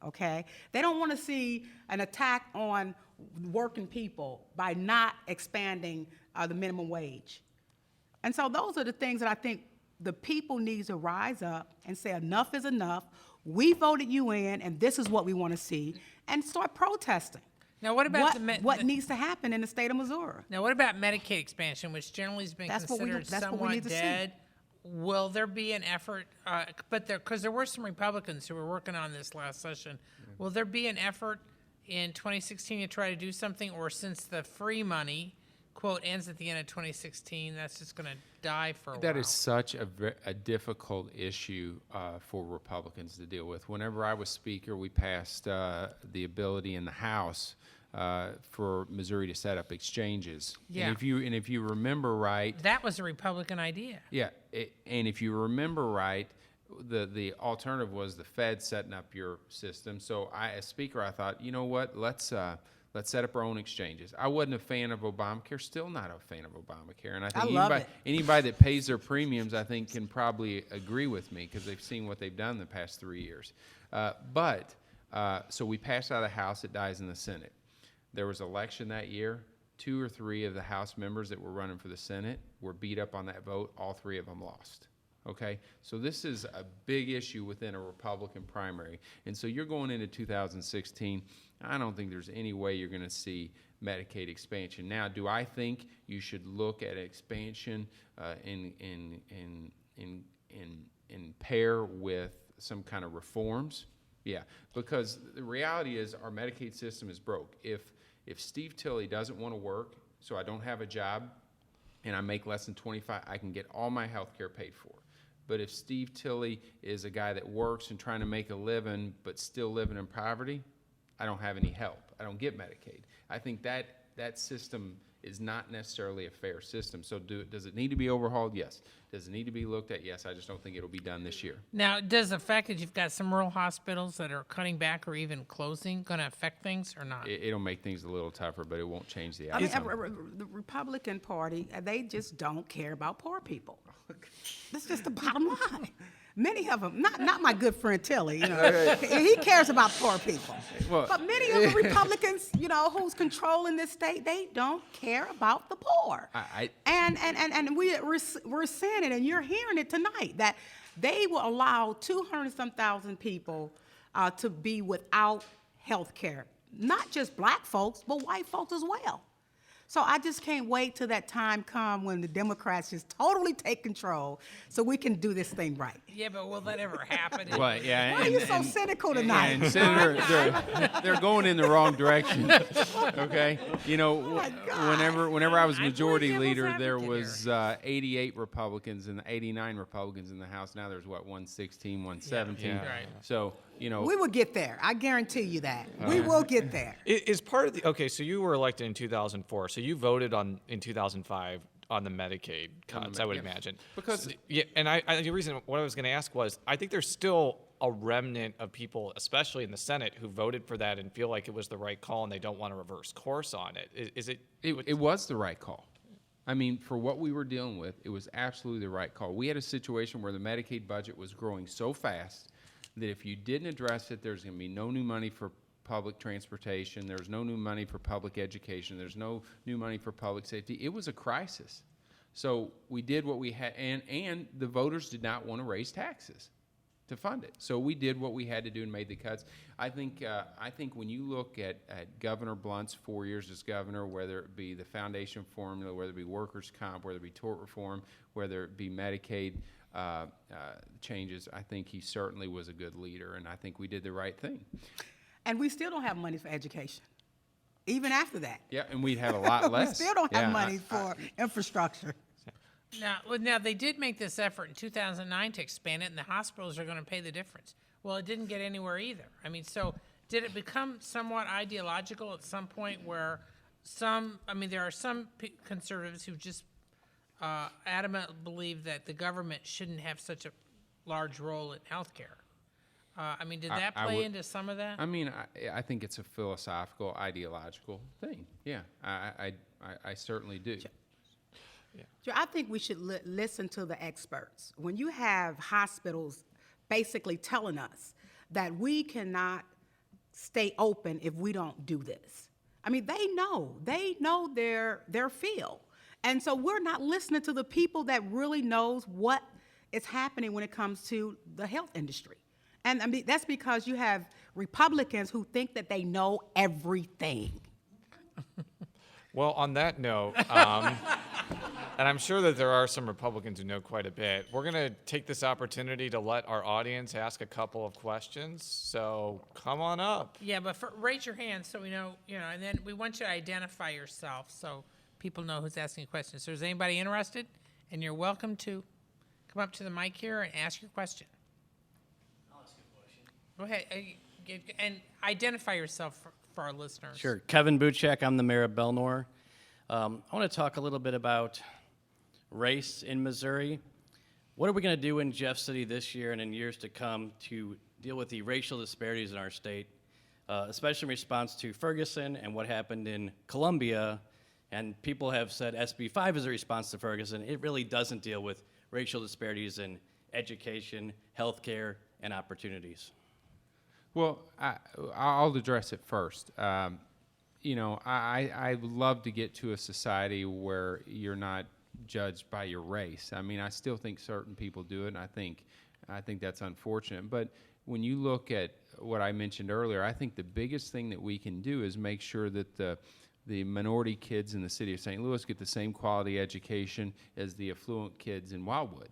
Okay. They don't want to see an attack on working people by not expanding the minimum wage. And so those are the things that I think the people need to rise up and say enough is enough. We voted you in, and this is what we want to see, and start protesting. Now, what about what needs to happen in the state of Missouri? Now, what about Medicaid expansion, which generally has been considered somewhat dead? Will there be an effort? Because there were some Republicans who were working on this last session. Will there be an effort in 2016 to try to do something, or since the free money, quote, ends at the end of 2016, that's just going to die for a while? That is such a difficult issue for Republicans to deal with. Whenever I was Speaker, we passed the ability in the House for Missouri to set up exchanges. Yeah. And if you remember right, that was a Republican idea. Yeah, and if you remember right, the alternative was the Fed setting up your system. So as Speaker, I thought, you know what, let's set up our own exchanges. I wasn't a fan of Obamacare, still not a fan of Obamacare. And I think anybody that pays their premiums, I think, can probably agree with me because they've seen what they've done the past 3 years. So we passed out of the House, it dies in the Senate. There was an election that year. 2 or 3 of the House members that were running for the Senate were beat up on that vote. All 3 of them lost. Okay, so this is a big issue within a Republican primary. And so you're going into 2016. I don't think there's any way you're going to see Medicaid expansion. Now, do I think you should look at expansion in pair with some kind of reforms? Yeah, because the reality is our Medicaid system is broke. If Steve Tilley doesn't want to work, so I don't have a job, and I make less than 25, I can get all my health care paid for. But if Steve Tilley is a guy that works and trying to make a living but still living in poverty, I don't have any help. I don't get Medicaid. I think that system is not necessarily a fair system. So does it need to be overhauled? Yes. Does it need to be looked at? Yes. I just don't think it'll be done this year. Now, does the fact that you've got some rural hospitals that are cutting back or even closing going to affect things or not? It'll make things a little tougher, but it won't change the I mean, outcome. the Republican Party, they just don't care about poor people. That's just the bottom line. Many of them, not my good friend Tilley, he cares about poor people. Well, but many of the Republicans, who's controlling this state, they don't care about the poor. And we're seeing it, and you're hearing it tonight, that they will allow 200-some thousand people to be without health care. Not just black folks, but white folks as well. So I just can't wait till that time come when the Democrats just totally take control so we can do this thing right. Yeah, but will that ever happen? Well, yeah, Why are you so cynical tonight? And Senator, they're going in the wrong direction. Okay, whenever I was majority leader, there was 88 Republicans and 89 Republicans in the House. Now there's 116, 117. Yeah. Right. So we will get there. I guarantee you that. We will get there. Is part of the okay? So you were elected in 2004. So you voted in 2005 on the Medicaid cuts. I would imagine because and the reason what I was going to ask was I think there's still a remnant of people, especially in the Senate, who voted for that and feel like it was the right call and they don't want to reverse course on it. Is it? It was the right call. I mean, for what we were dealing with, it was absolutely the right call. We had a situation where the Medicaid budget was growing so fast that if you didn't address it, there's going to be no new money for public transportation. There's no new money for public education. There's no new money for public safety. It was a crisis. So we did what we had, and the voters did not want to raise taxes to fund it. So we did what we had to do and made the cuts. I think when you look at Governor Blunt's 4 years as governor, whether it be the foundation formula, whether it be workers' comp, whether it be tort reform, whether it be Medicaid changes, I think he certainly was a good leader, and I think we did the right thing. And we still don't have money for education, even after that. Yeah, and we'd have a lot less. We still don't have money for infrastructure. Now, they did make this effort in 2009 to expand it, and the hospitals are going to pay the difference. Well, it didn't get anywhere either. I mean, so did it become somewhat ideological at some point where there are some conservatives who just adamantly believe that the government shouldn't have such a large role in health care. Did that play into some of that? I think it's a philosophical, ideological thing. Yeah, I certainly do. Yeah. I think we should listen to the experts. When you have hospitals basically telling us that we cannot stay open if we don't do this. I mean, they know their field. And so we're not listening to the people that really knows what is happening when it comes to the health industry. And that's because you have Republicans who think that they know everything. Well, on that note, and I'm sure that there are some Republicans who know quite a bit, we're going to take this opportunity to let our audience ask a couple of questions. So come on up. Yeah, but raise your hand so we know, and then we want you to identify yourself so people know who's asking questions. So is anybody interested? And you're welcome to come up to the mic here and ask your question. I'll ask a question. Go ahead, and identify yourself for our listeners. Sure. Kevin Buchek, I'm the mayor of Belnor. I want to talk a little bit about race in Missouri. What are we going to do in Jeff City this year and in years to come to deal with the racial disparities in our state, especially in response to Ferguson and what happened in Columbia? And people have said SB 5 is a response to Ferguson. It really doesn't deal with racial disparities in education, healthcare, and opportunities. Well, I'll address it first. I would love to get to a society where you're not judged by your race. I still think certain people do it, and I think that's unfortunate. But when you look at what I mentioned earlier, I think the biggest thing that we can do is make sure that the minority kids in the city of St. Louis get the same quality education as the affluent kids in Wildwood.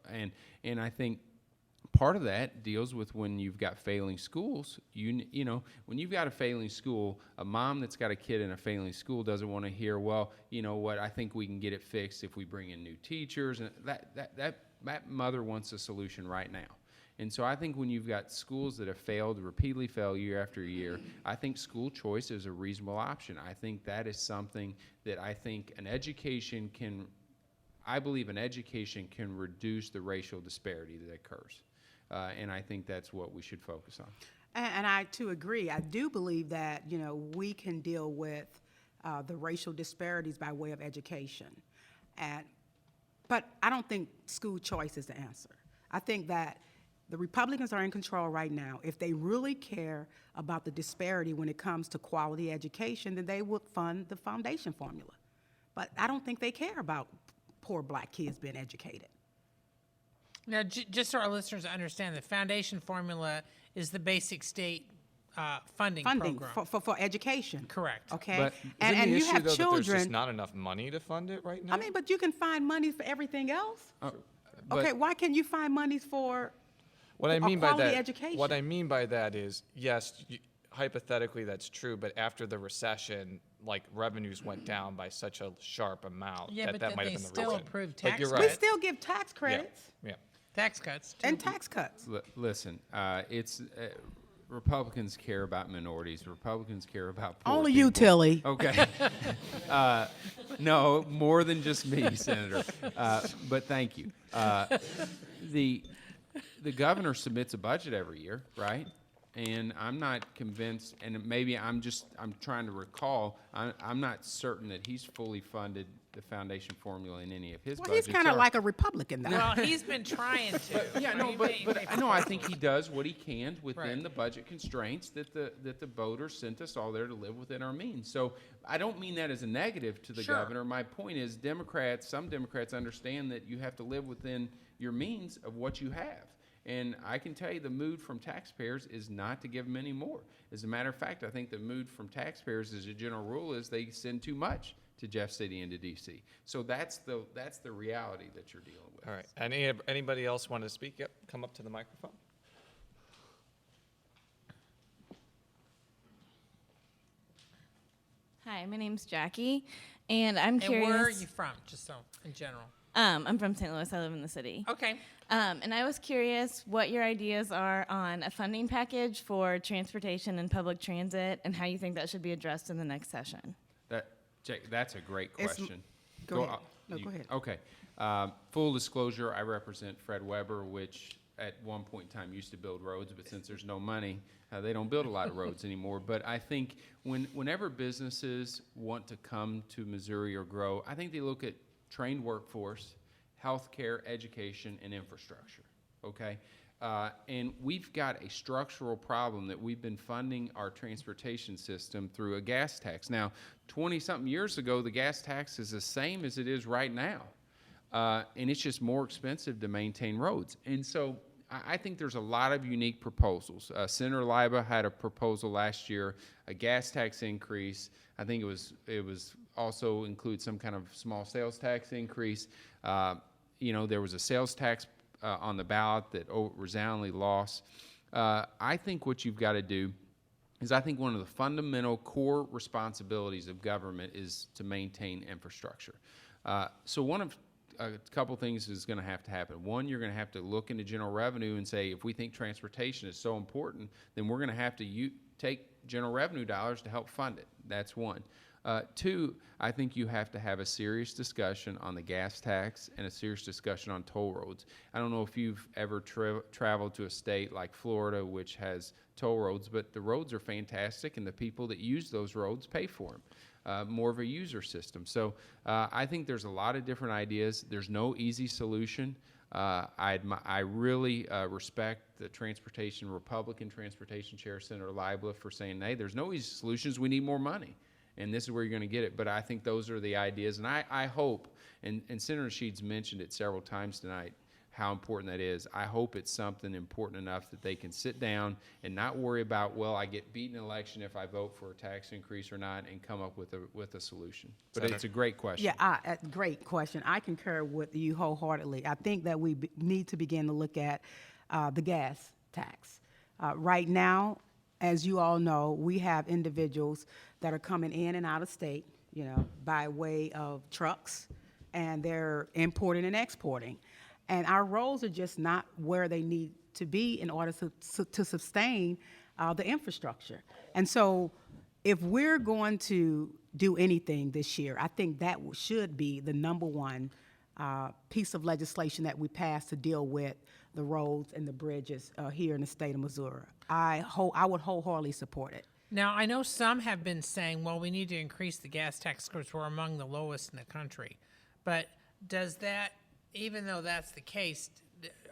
And I think part of that deals with when you've got failing schools. When you've got a failing school, a mom that's got a kid in a failing school doesn't want to hear, well, you know what, I think we can get it fixed if we bring in new teachers. And that mother wants a solution right now. And so I think when you've got schools that have failed, repeatedly fail year after year, I think school choice is a reasonable option. I think that is something that I think I believe an education can reduce the racial disparity that occurs. And I think that's what we should focus on. And I too agree. I do believe that, we can deal with the racial disparities by way of education. But I don't think school choice is the answer. I think that the Republicans are in control right now. If they really care about the disparity when it comes to quality education, then they would fund the foundation formula. But I don't think they care about poor black kids being educated. Now, just so our listeners understand, the foundation formula is the basic state funding program. For education. Correct. Okay. But and isn't the you issue, have though, that children. there's just not enough money to fund it right now? I mean, but you can find money for everything else. But Okay, why can't you find monies for What I mean by quality that, education? what I mean by that is, yes, hypothetically that's true, but after the recession, like revenues went down by such a sharp amount Yeah, but that then might they have been the still reason. approved But tax you're We right. still give tax credits Yeah. Tax cuts, too. and tax cuts. Listen, Republicans care about minorities. Republicans care about poor Only you, people. Tilley. Okay. No, more than just me, Senator. But thank you. The governor submits a budget every year, right? And I'm not convinced, and maybe I'm trying to recall, I'm not certain that he's fully funded the foundation formula in any of his Well, budgets. he's kind of like a Republican, though. Well, he's been trying to. Yeah, no, He but may- I know. I think he does what he can within Right. the budget constraints that the voters sent us all there to live within our means. So I don't mean that as a negative to the Sure. governor. My point is, some Democrats understand that you have to live within your means of what you have. And I can tell you the mood from taxpayers is not to give them any more. As a matter of fact, I think the mood from taxpayers as a general rule is they send too much to Jeff City and to D.C. So that's the reality that you're dealing with. All right. Anybody else want to speak? Yep. Come up to the microphone. Hi, my name's Jackie, and I'm And curious. where are you from, just so, in general? I'm from St. Louis. I live in the city. Okay. And I was curious what your ideas are on a funding package for transportation and public transit, and how you think that should be addressed in the next session. That's a great It's- question. go ahead. No, go ahead. Okay. Full disclosure, I represent Fred Weber, which at one point in time used to build roads, but since there's no money, they don't build a lot of roads anymore. But I think whenever businesses want to come to Missouri or grow, I think they look at trained workforce, healthcare, education, and infrastructure, okay? And we've got a structural problem that we've been funding our transportation system through a gas tax. Now, 20-something years ago, the gas tax is the same as it is right now. And it's just more expensive to maintain roads. And so I think there's a lot of unique proposals. Senator Liba had a proposal last year, a gas tax increase. I think it was also include some kind of small sales tax increase. There was a sales tax on the ballot that resoundingly lost. I think what you've got to do is I think one of the fundamental core responsibilities of government is to maintain infrastructure. So one of a couple things is going to have to happen. One, you're going to have to look into general revenue and say, if we think transportation is so important, then we're going to have to take general revenue dollars to help fund it. That's one. Two, I think you have to have a serious discussion on the gas tax and a serious discussion on toll roads. I don't know if you've ever traveled to a state like Florida, which has toll roads, but the roads are fantastic, and the people that use those roads pay for them. More of a user system. So I think there's a lot of different ideas. There's no easy solution. I really respect the Republican Transportation Chair, Senator Liba, for saying, hey, there's no easy solutions. We need more money. And this is where you're going to get it. But I think those are the ideas. And I hope, and Senator Nasheed's mentioned it several times tonight, how important that is. I hope it's something important enough that they can sit down and not worry about, well, I get beaten in an election if I vote for a tax increase or not, and come up with a solution. But Senator. it's a great question. Yeah, great question. I concur with you wholeheartedly. I think that we need to begin to look at the gas tax. Right now, as you all know, we have individuals that are coming in and out of state, by way of trucks, and they're importing and exporting. And our roads are just not where they need to be in order to sustain the infrastructure. And so if we're going to do anything this year, I think that should be the number one piece of legislation that we pass to deal with the roads and the bridges here in the state of Missouri. I would wholeheartedly support it. Now, I know some have been saying, well, we need to increase the gas tax because we're among the lowest in the country. But does that, even though that's the case,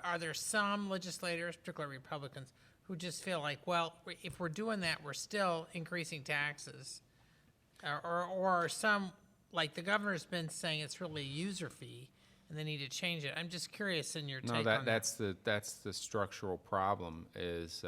are there some legislators, particularly Republicans, who just feel like, well, if we're doing that, we're still increasing taxes? Or are some, like the governor's been saying it's really a user fee and they need to change it? I'm just curious in your take on that. That's the structural problem is,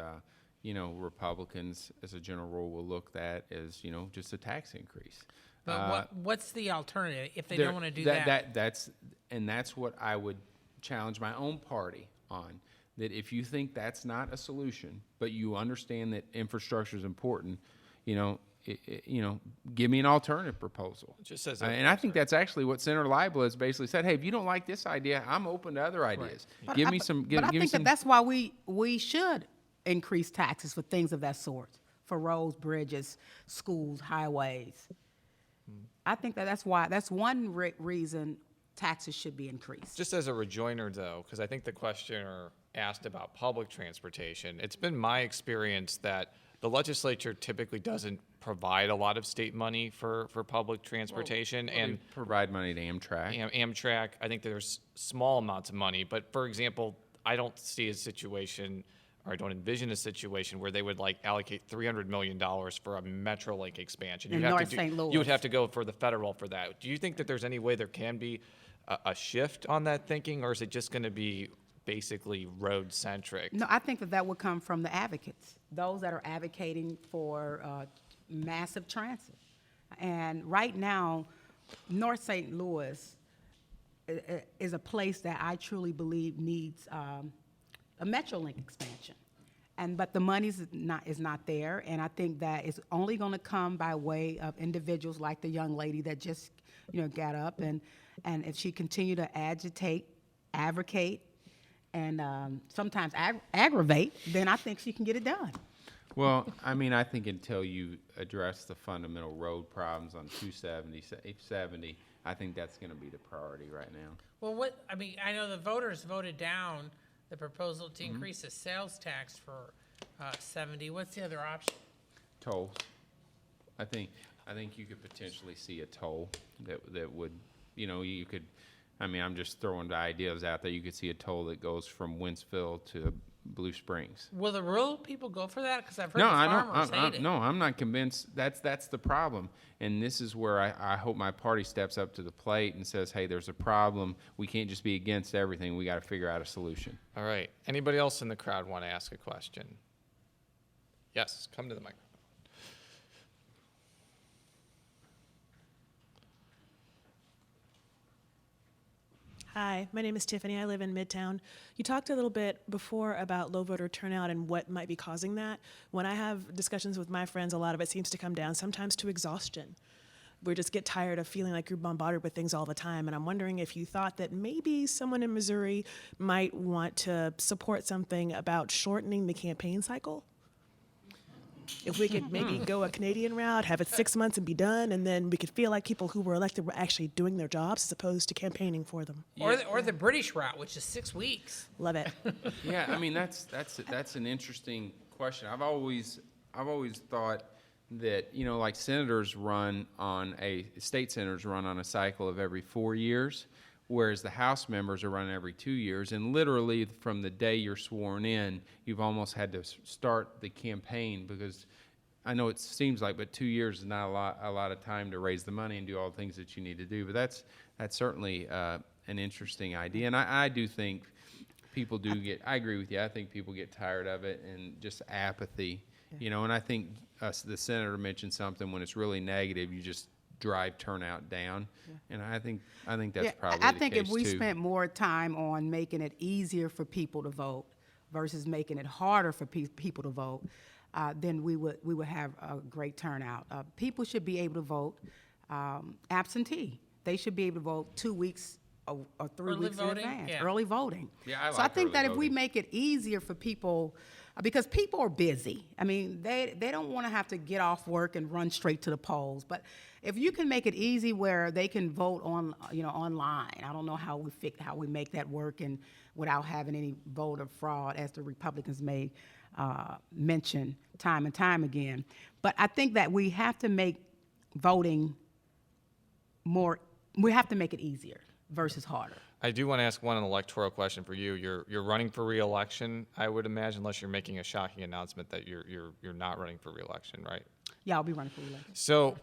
Republicans, as a general rule, will look at as, just a tax increase. But what's the alternative if they don't want to do that? That's what I would challenge my own party on. That if you think that's not a solution, but you understand that infrastructure is important, give me an alternative proposal. Just as and I think that's actually what Senator Leibel has basically said. Hey, if you don't like this idea, I'm open to other ideas. Right. Give me some. But I think that's why we should increase taxes for things of that sort, for roads, bridges, schools, highways. I think that's one reason taxes should be increased. Just as a rejoinder, though, because I think the questioner asked about public transportation, it's been my experience that the legislature typically doesn't provide a lot of state money for public transportation. And we provide money to Amtrak. Amtrak, I think there's small amounts of money. But, for example, I don't see a situation, or I don't envision a situation where they would allocate $300 million for a Metrolink expansion. In North St. Louis. You would have to go for the federal for that. Do you think that there's any way there can be a shift on that thinking, or is it just going to be basically road-centric? No, I think that would come from the advocates, those that are advocating for massive transit. And right now, North St. Louis is a place that I truly believe needs a Metrolink expansion. But the money is not there, and I think that it's only going to come by way of individuals like the young lady that just got up, and if she continue to agitate, advocate, and sometimes aggravate, then I think she can get it done. Well, I think until you address the fundamental road problems on 270, I think that's going to be the priority right now. Well, I know the voters voted down the proposal to increase the sales tax for 70. What's the other option? Tolls. I think you could potentially see a toll that would, you could. I'm just throwing the ideas out there. You could see a toll that goes from Wentzville to Blue Springs. Will the rural people go for that? Because I've heard the farmers hate it. No, I'm not convinced. That's the problem. And this is where I hope my party steps up to the plate and says, hey, there's a problem. We can't just be against everything. We got to figure out a solution. All right. Anybody else in the crowd want to ask a question? Yes, come to the microphone. Hi, my name is Tiffany. I live in Midtown. You talked a little bit before about low voter turnout and what might be causing that. When I have discussions with my friends, a lot of it seems to come down sometimes to exhaustion. We just get tired of feeling like you're bombarded with things all the time. And I'm wondering if you thought that maybe someone in Missouri might want to support something about shortening the campaign cycle. If we could maybe go a Canadian route, have it 6 months and be done, and then we could feel like people who were elected were actually doing their jobs as opposed to campaigning for them. Or the British route, which is 6 weeks. Love it. Yeah, that's an interesting question. I've always thought that like senators run on state senators run on a cycle of every 4 years, whereas the House members are running every 2 years. And literally from the day you're sworn in, you've almost had to start the campaign, because I know it seems like, but 2 years is not a lot of time to raise the money and do all the things that you need to do. But that's certainly an interesting idea. And I do think people do get, I agree with you, I think people get tired of it and just apathy, and I think the senator mentioned something, when it's really negative, you just drive turnout down, and I think that's probably the case too. I think if we spent more time on making it easier for people to vote versus making it harder for people to vote, then we would have a great turnout. People should be able to vote absentee. They should be able to vote 2 weeks or 3 Early weeks voting, in advance. yeah. Early voting. Yeah, I So I like think early that if we voting. make it easier for people, because people are busy. I mean, they don't want to have to get off work and run straight to the polls. But if you can make it easy where they can vote online, I don't know how we make that work and without having any voter fraud, as the Republicans may mention time and time again. But I think that we have to make voting we have to make it easier versus harder. I do want to ask one electoral question for you. You're running for re-election, I would imagine, unless you're making a shocking announcement that you're not running for re-election, right? Yeah, I'll be running for re-election. So,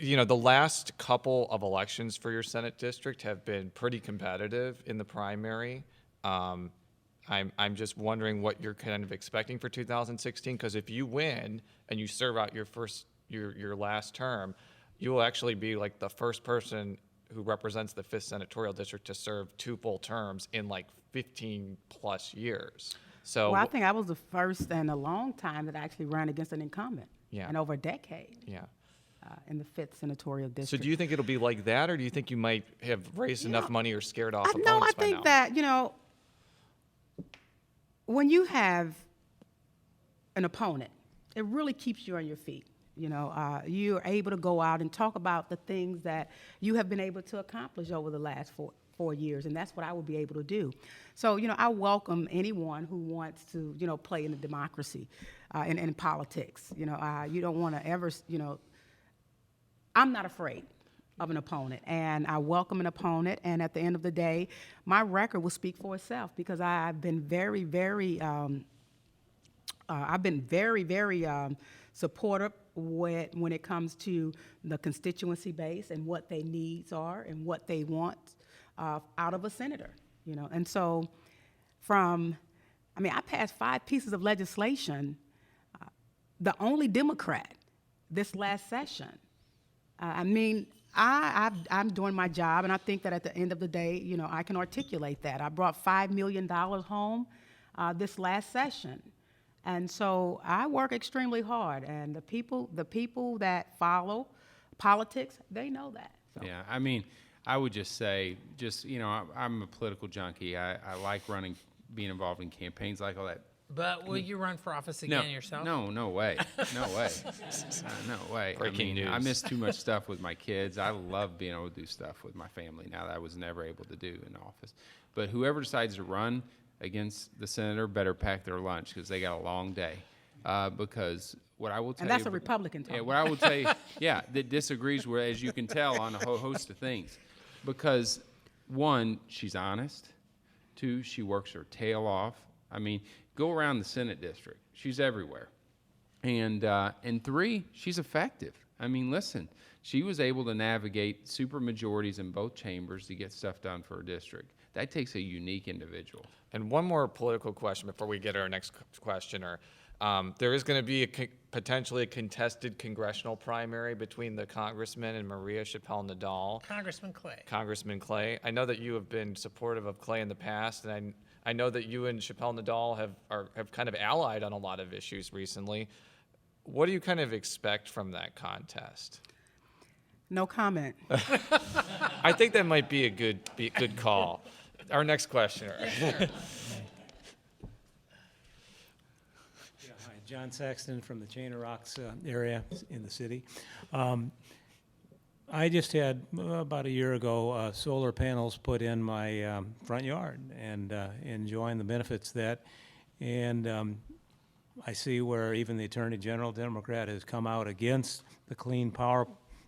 the last couple of elections for your Senate district have been pretty competitive in the primary. I'm just wondering what you're kind of expecting for 2016, because if you win and you serve out your last term, you will actually be like the first person who represents the 5th senatorial district to serve 2 full terms in like 15 plus years. So, Well, I think I was the first in a long time that actually ran against an incumbent. Yeah. In over a decade. Yeah. In the 5th senatorial So district. do you think it'll be like that, or do you think you might have raised enough money or scared off opponents No, I by think now? that, when you have an opponent, it really keeps you on your feet. You're able to go out and talk about the things that you have been able to accomplish over the last 4 years, and that's what I would be able to do. So, I welcome anyone who wants to, play in the democracy, in politics. You don't want to ever, I'm not afraid of an opponent, and I welcome an opponent, and at the end of the day, my record will speak for itself, because I've been very, very supportive when it comes to the constituency base and what their needs are and what they want out of a senator, And so I passed 5 pieces of legislation, the only Democrat this last session. I'm doing my job, and I think that at the end of the day, I can articulate that. I brought $5 million home this last session. And so I work extremely hard, and the people that follow politics, they know that. So. Yeah, I would just say, I'm a political junkie. I like being involved in campaigns, like all that. But will you run for office again yourself? No way. No way. No way. Breaking news. I miss too much stuff with my kids. I love being able to do stuff with my family now that I was never able to do in office. But whoever decides to run against the senator better pack their lunch, because they got a long day. Because what I will tell you... And that's a Republican talk. Yeah, what I will tell you, that disagrees with, as you can tell, on a whole host of things. Because, 1, she's honest. 2, she works her tail off. Go around the Senate district. She's everywhere. And 3, she's effective. Listen, she was able to navigate supermajorities in both chambers to get stuff done for her district. That takes a unique individual. And one more political question before we get our next questioner. There is going to be potentially a contested congressional primary between the congressman and Maria Chappelle-Nadal. Congressman Clay. I know that you have been supportive of Clay in the past, and I know that you and Chappelle-Nadal have kind of allied on a lot of issues recently. What do you kind of expect from that contest? No comment. I think that might be a good call. Our next questioner. Hi, John Saxton from the Chain of Rocks area in the city. I just had, about a year ago, solar panels put in my front yard, and enjoying the benefits of that. And I see where even the Attorney General, Democrat, has come out against the Clean Power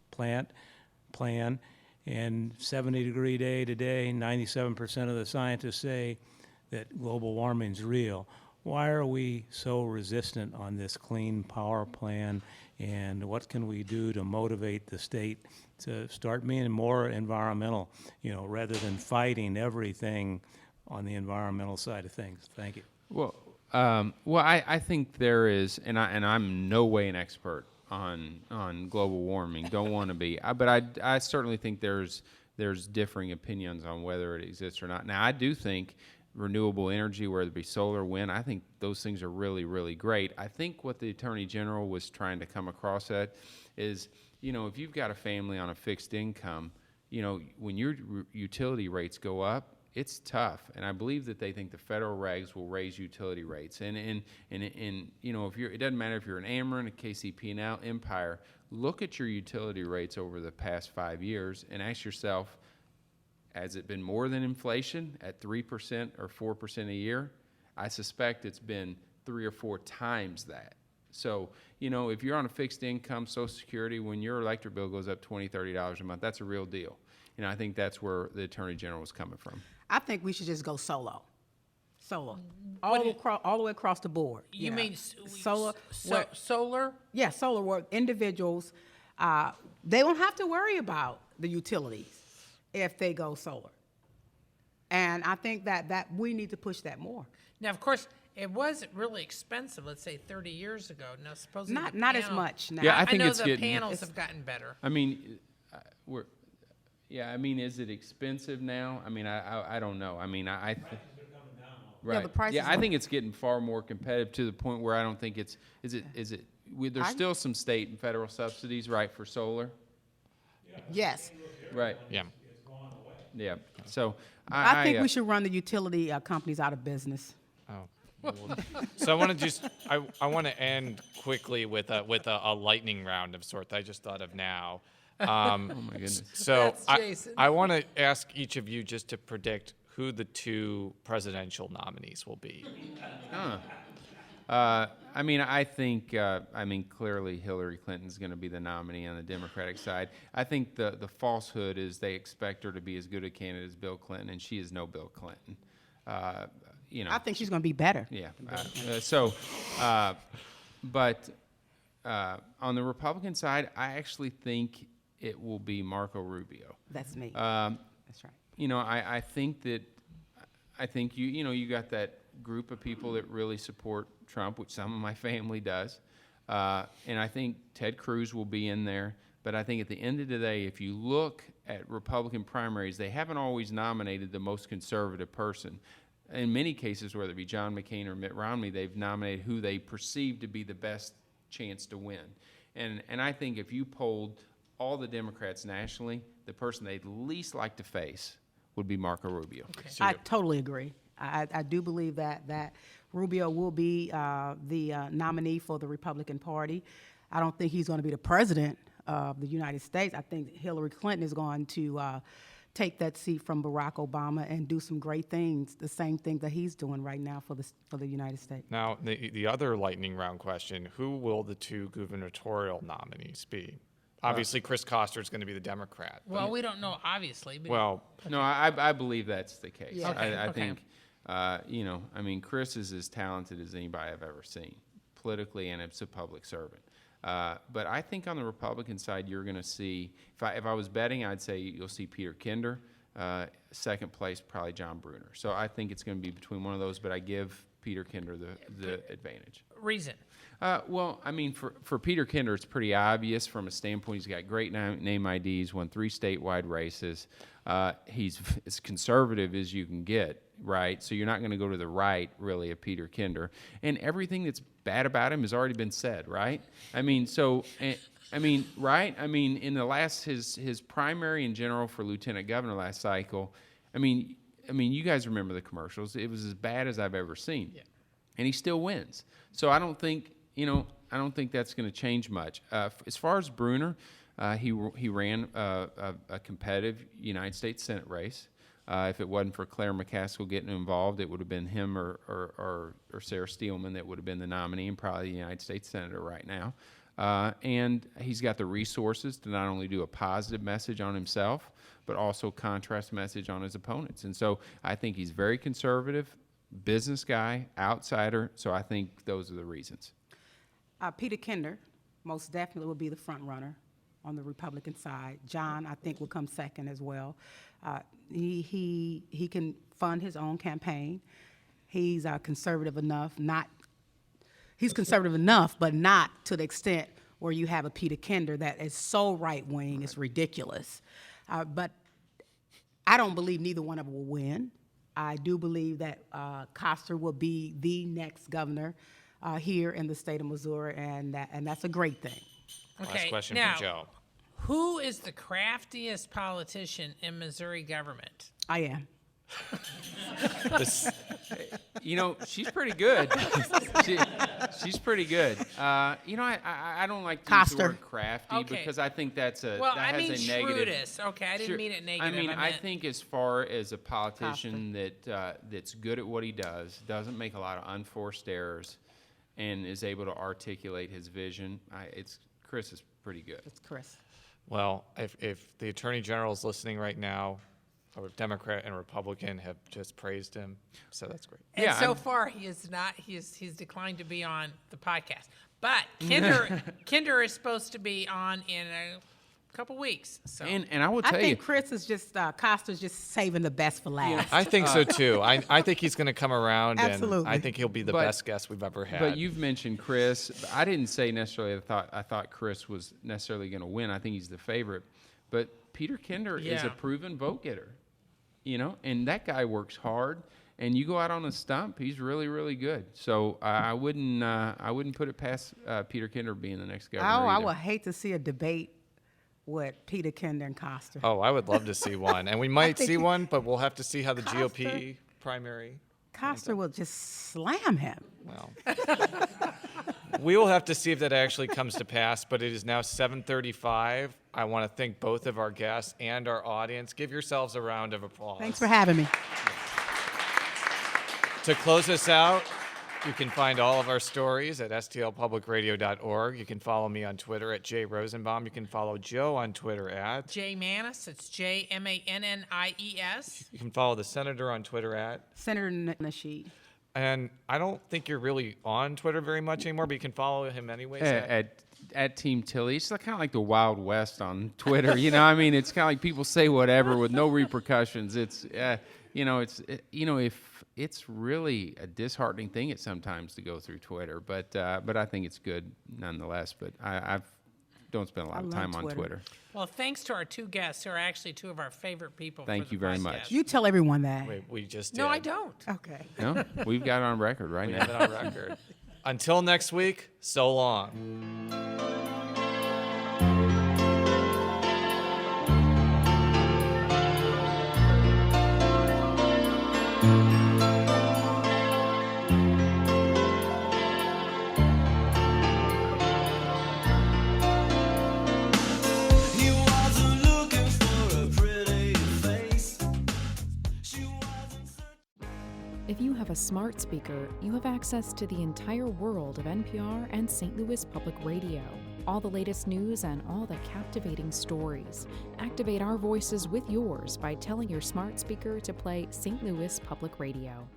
Plan, and 70-degree day today, 97% of the scientists say that global warming's real. Why are we so resistant on this Clean Power Plan, and what can we do to motivate the state to start being more environmental, rather than fighting everything on the environmental side of things? Thank you. Well, I think there is, and I'm no way an expert on global warming. Don't want to be, but I certainly think there's differing opinions on whether it exists or not. Now, I do think renewable energy, whether it be solar, wind, I think those things are really, really great. I think what the Attorney General was trying to come across at is, if you've got a family on a fixed income, when your utility rates go up, it's tough. And I believe that they think the federal regs will raise utility rates. And if it doesn't matter if you're an Ameren, a KCP, now Empire, look at your utility rates over the past 5 years and ask yourself, has it been more than inflation at 3% or 4% a year? I suspect it's been 3 or 4 times that. So, if you're on a fixed income, Social Security, when your electric bill goes up $20, $30 a month, that's a real deal. I think that's where the Attorney General was coming from. I think we should just go solar, all the way across the board. You mean solar? Solar? Yeah, solar work. Individuals, they won't have to worry about the utilities if they go solar. And I think that we need to push that more. Now, of course, it wasn't really expensive, let's say 30 years ago. Now, supposedly not as much now. Yeah, I I think know it's the getting. panels have gotten better. I mean, is it expensive now? I mean, I don't know. I mean, right. Yeah, the prices I think it's getting far more competitive to the point where I don't think it's. There's still some state and federal subsidies, right, for solar. Yes. Right. Yeah. Yeah. So I think we should run the utility companies out of business. Oh. So I want to I want to end quickly with a lightning round of sorts I just thought of now. Oh my goodness. So That's I want to ask each of you just to predict who the 2 presidential nominees will be. I think clearly Hillary Clinton's going to be the nominee on the Democratic side. I think the falsehood is they expect her to be as good a candidate as Bill Clinton, and she is no Bill Clinton. I think she's going to be better. Yeah. But on the Republican side, I actually think it will be Marco Rubio. That's me. That's right. I think you got that group of people that really support Trump, which some of my family does, and I think Ted Cruz will be in there. But I think at the end of the day, if you look at Republican primaries, they haven't always nominated the most conservative person. In many cases, whether it be John McCain or Mitt Romney, they've nominated who they perceive to be the best chance to win. And I think if you polled all the Democrats nationally, the person they'd least like to face would be Marco Rubio. Okay. I totally agree. I do believe that Rubio will be the nominee for the Republican Party. I don't think he's going to be the president of the United States. I think Hillary Clinton is going to take that seat from Barack Obama and do some great things, the same thing that he's doing right now for the United States. Now, the other lightning round question, who will the 2 gubernatorial nominees be? Obviously, Chris Koster is going to be the Democrat. Well, we don't know, obviously. But No, I believe that's the case. Yeah. I think, Chris is as talented as anybody I've ever seen, politically and as a public servant. But I think on the Republican side, you're going to see, if I was betting, I'd say you'll see Peter Kinder. Second place, probably John Brunner. So I think it's going to be between one of those, but I give Peter Kinder the advantage. Reason? For Peter Kinder, it's pretty obvious from a standpoint. He's got great name IDs, won 3 statewide races. He's as conservative as you can get, right? So you're not going to go to the right, really, of Peter Kinder. And everything that's bad about him has already been said, right? In the last, his primary in general for lieutenant governor last cycle, you guys remember the commercials. It was as bad as I've ever seen. Yeah. And he still wins. So I don't think that's going to change much. As far as Brunner, he ran a competitive United States Senate race. If it wasn't for Claire McCaskill getting involved, it would have been him or Sarah Steelman that would have been the nominee and probably the United States Senator right now. And he's got the resources to not only do a positive message on himself, but also contrast message on his opponents. And so I think he's very conservative, business guy, outsider. So I think those are the reasons. Peter Kinder most definitely will be the front runner on the Republican side. John, I think, will come second as well. He can fund his own campaign. He's conservative enough, but not to the extent where you have a Peter Kinder that is so right-wing, it's ridiculous. But I don't believe neither one of them will win. I do believe that Koster will be the next governor here in the state of Missouri, and that's a great thing. Okay. Last question now, from Joe. Who is the craftiest politician in Missouri government? I am. You know, she's pretty good. She's pretty good. You know, I don't like to use the word crafty Okay. because I think that's a Well, that I has mean a negative. shrewdest. Okay, I didn't Sure. mean it negative. I mean, I meant- think as far as a politician that's good at what he does, doesn't make a lot of unforced errors, and is able to articulate his vision. Chris is pretty good. It's Chris. Well, if the Attorney General is listening right now, a Democrat and Republican have just praised him, so that's great. And so far, he is not. He's declined to be on the podcast. But Kinder is supposed to be on in a couple weeks. So And I will tell I you, think Chris is just, Costa's just saving the best for last. I think so too. I think he's going to come around, Absolutely. and I think he'll be the best guest we've ever had. But you've mentioned Chris. I didn't say necessarily I thought Chris was necessarily going to win. I think he's the favorite. But Peter Kinder is a proven vote getter, you know, and that guy works hard. And you go out on a stump, he's really, really good. So I wouldn't put it past Peter Kinder being the next governor. I either. would hate to see a debate with Peter Kinder and Costa. Oh, I would love to see one, and we might think see one, but we'll have to see how the Costa- GOP primary. Costa will just slam him. Well, we will have to see if that actually comes to pass. But it is now 7:35. I want to thank both of our guests and our audience. Give yourselves a round of applause. Thanks for having me. To close us out, you can find all of our stories at stlpublicradio.org. You can follow me on Twitter at @JRosenbaum. You can follow Joe on Twitter at Jay Mannies. It's JMANNIES. You can follow the senator on Twitter at Senator Nasheed. And I don't think you're really on Twitter very much anymore, but you can follow him anyways. At Team Tilley. It's kind of like the Wild West on Twitter. You know, I mean, it's kind of like people say whatever with no repercussions. It's, it's really a disheartening thing sometimes to go through Twitter, but I think it's good nonetheless. But I don't spend a lot of time on Twitter. Well, thanks to our two guests, who are actually two of our favorite people. Thank you very much. You tell everyone that. Wait, we just did. No, I don't. Okay. No, we've got it on record right We now. have it on record. Until next week, so long. If you have a smart speaker, you have access to the entire world of NPR and St. Louis Public Radio. All the latest news and all the captivating stories. Activate our voices with yours by telling your smart speaker to play St. Louis Public Radio.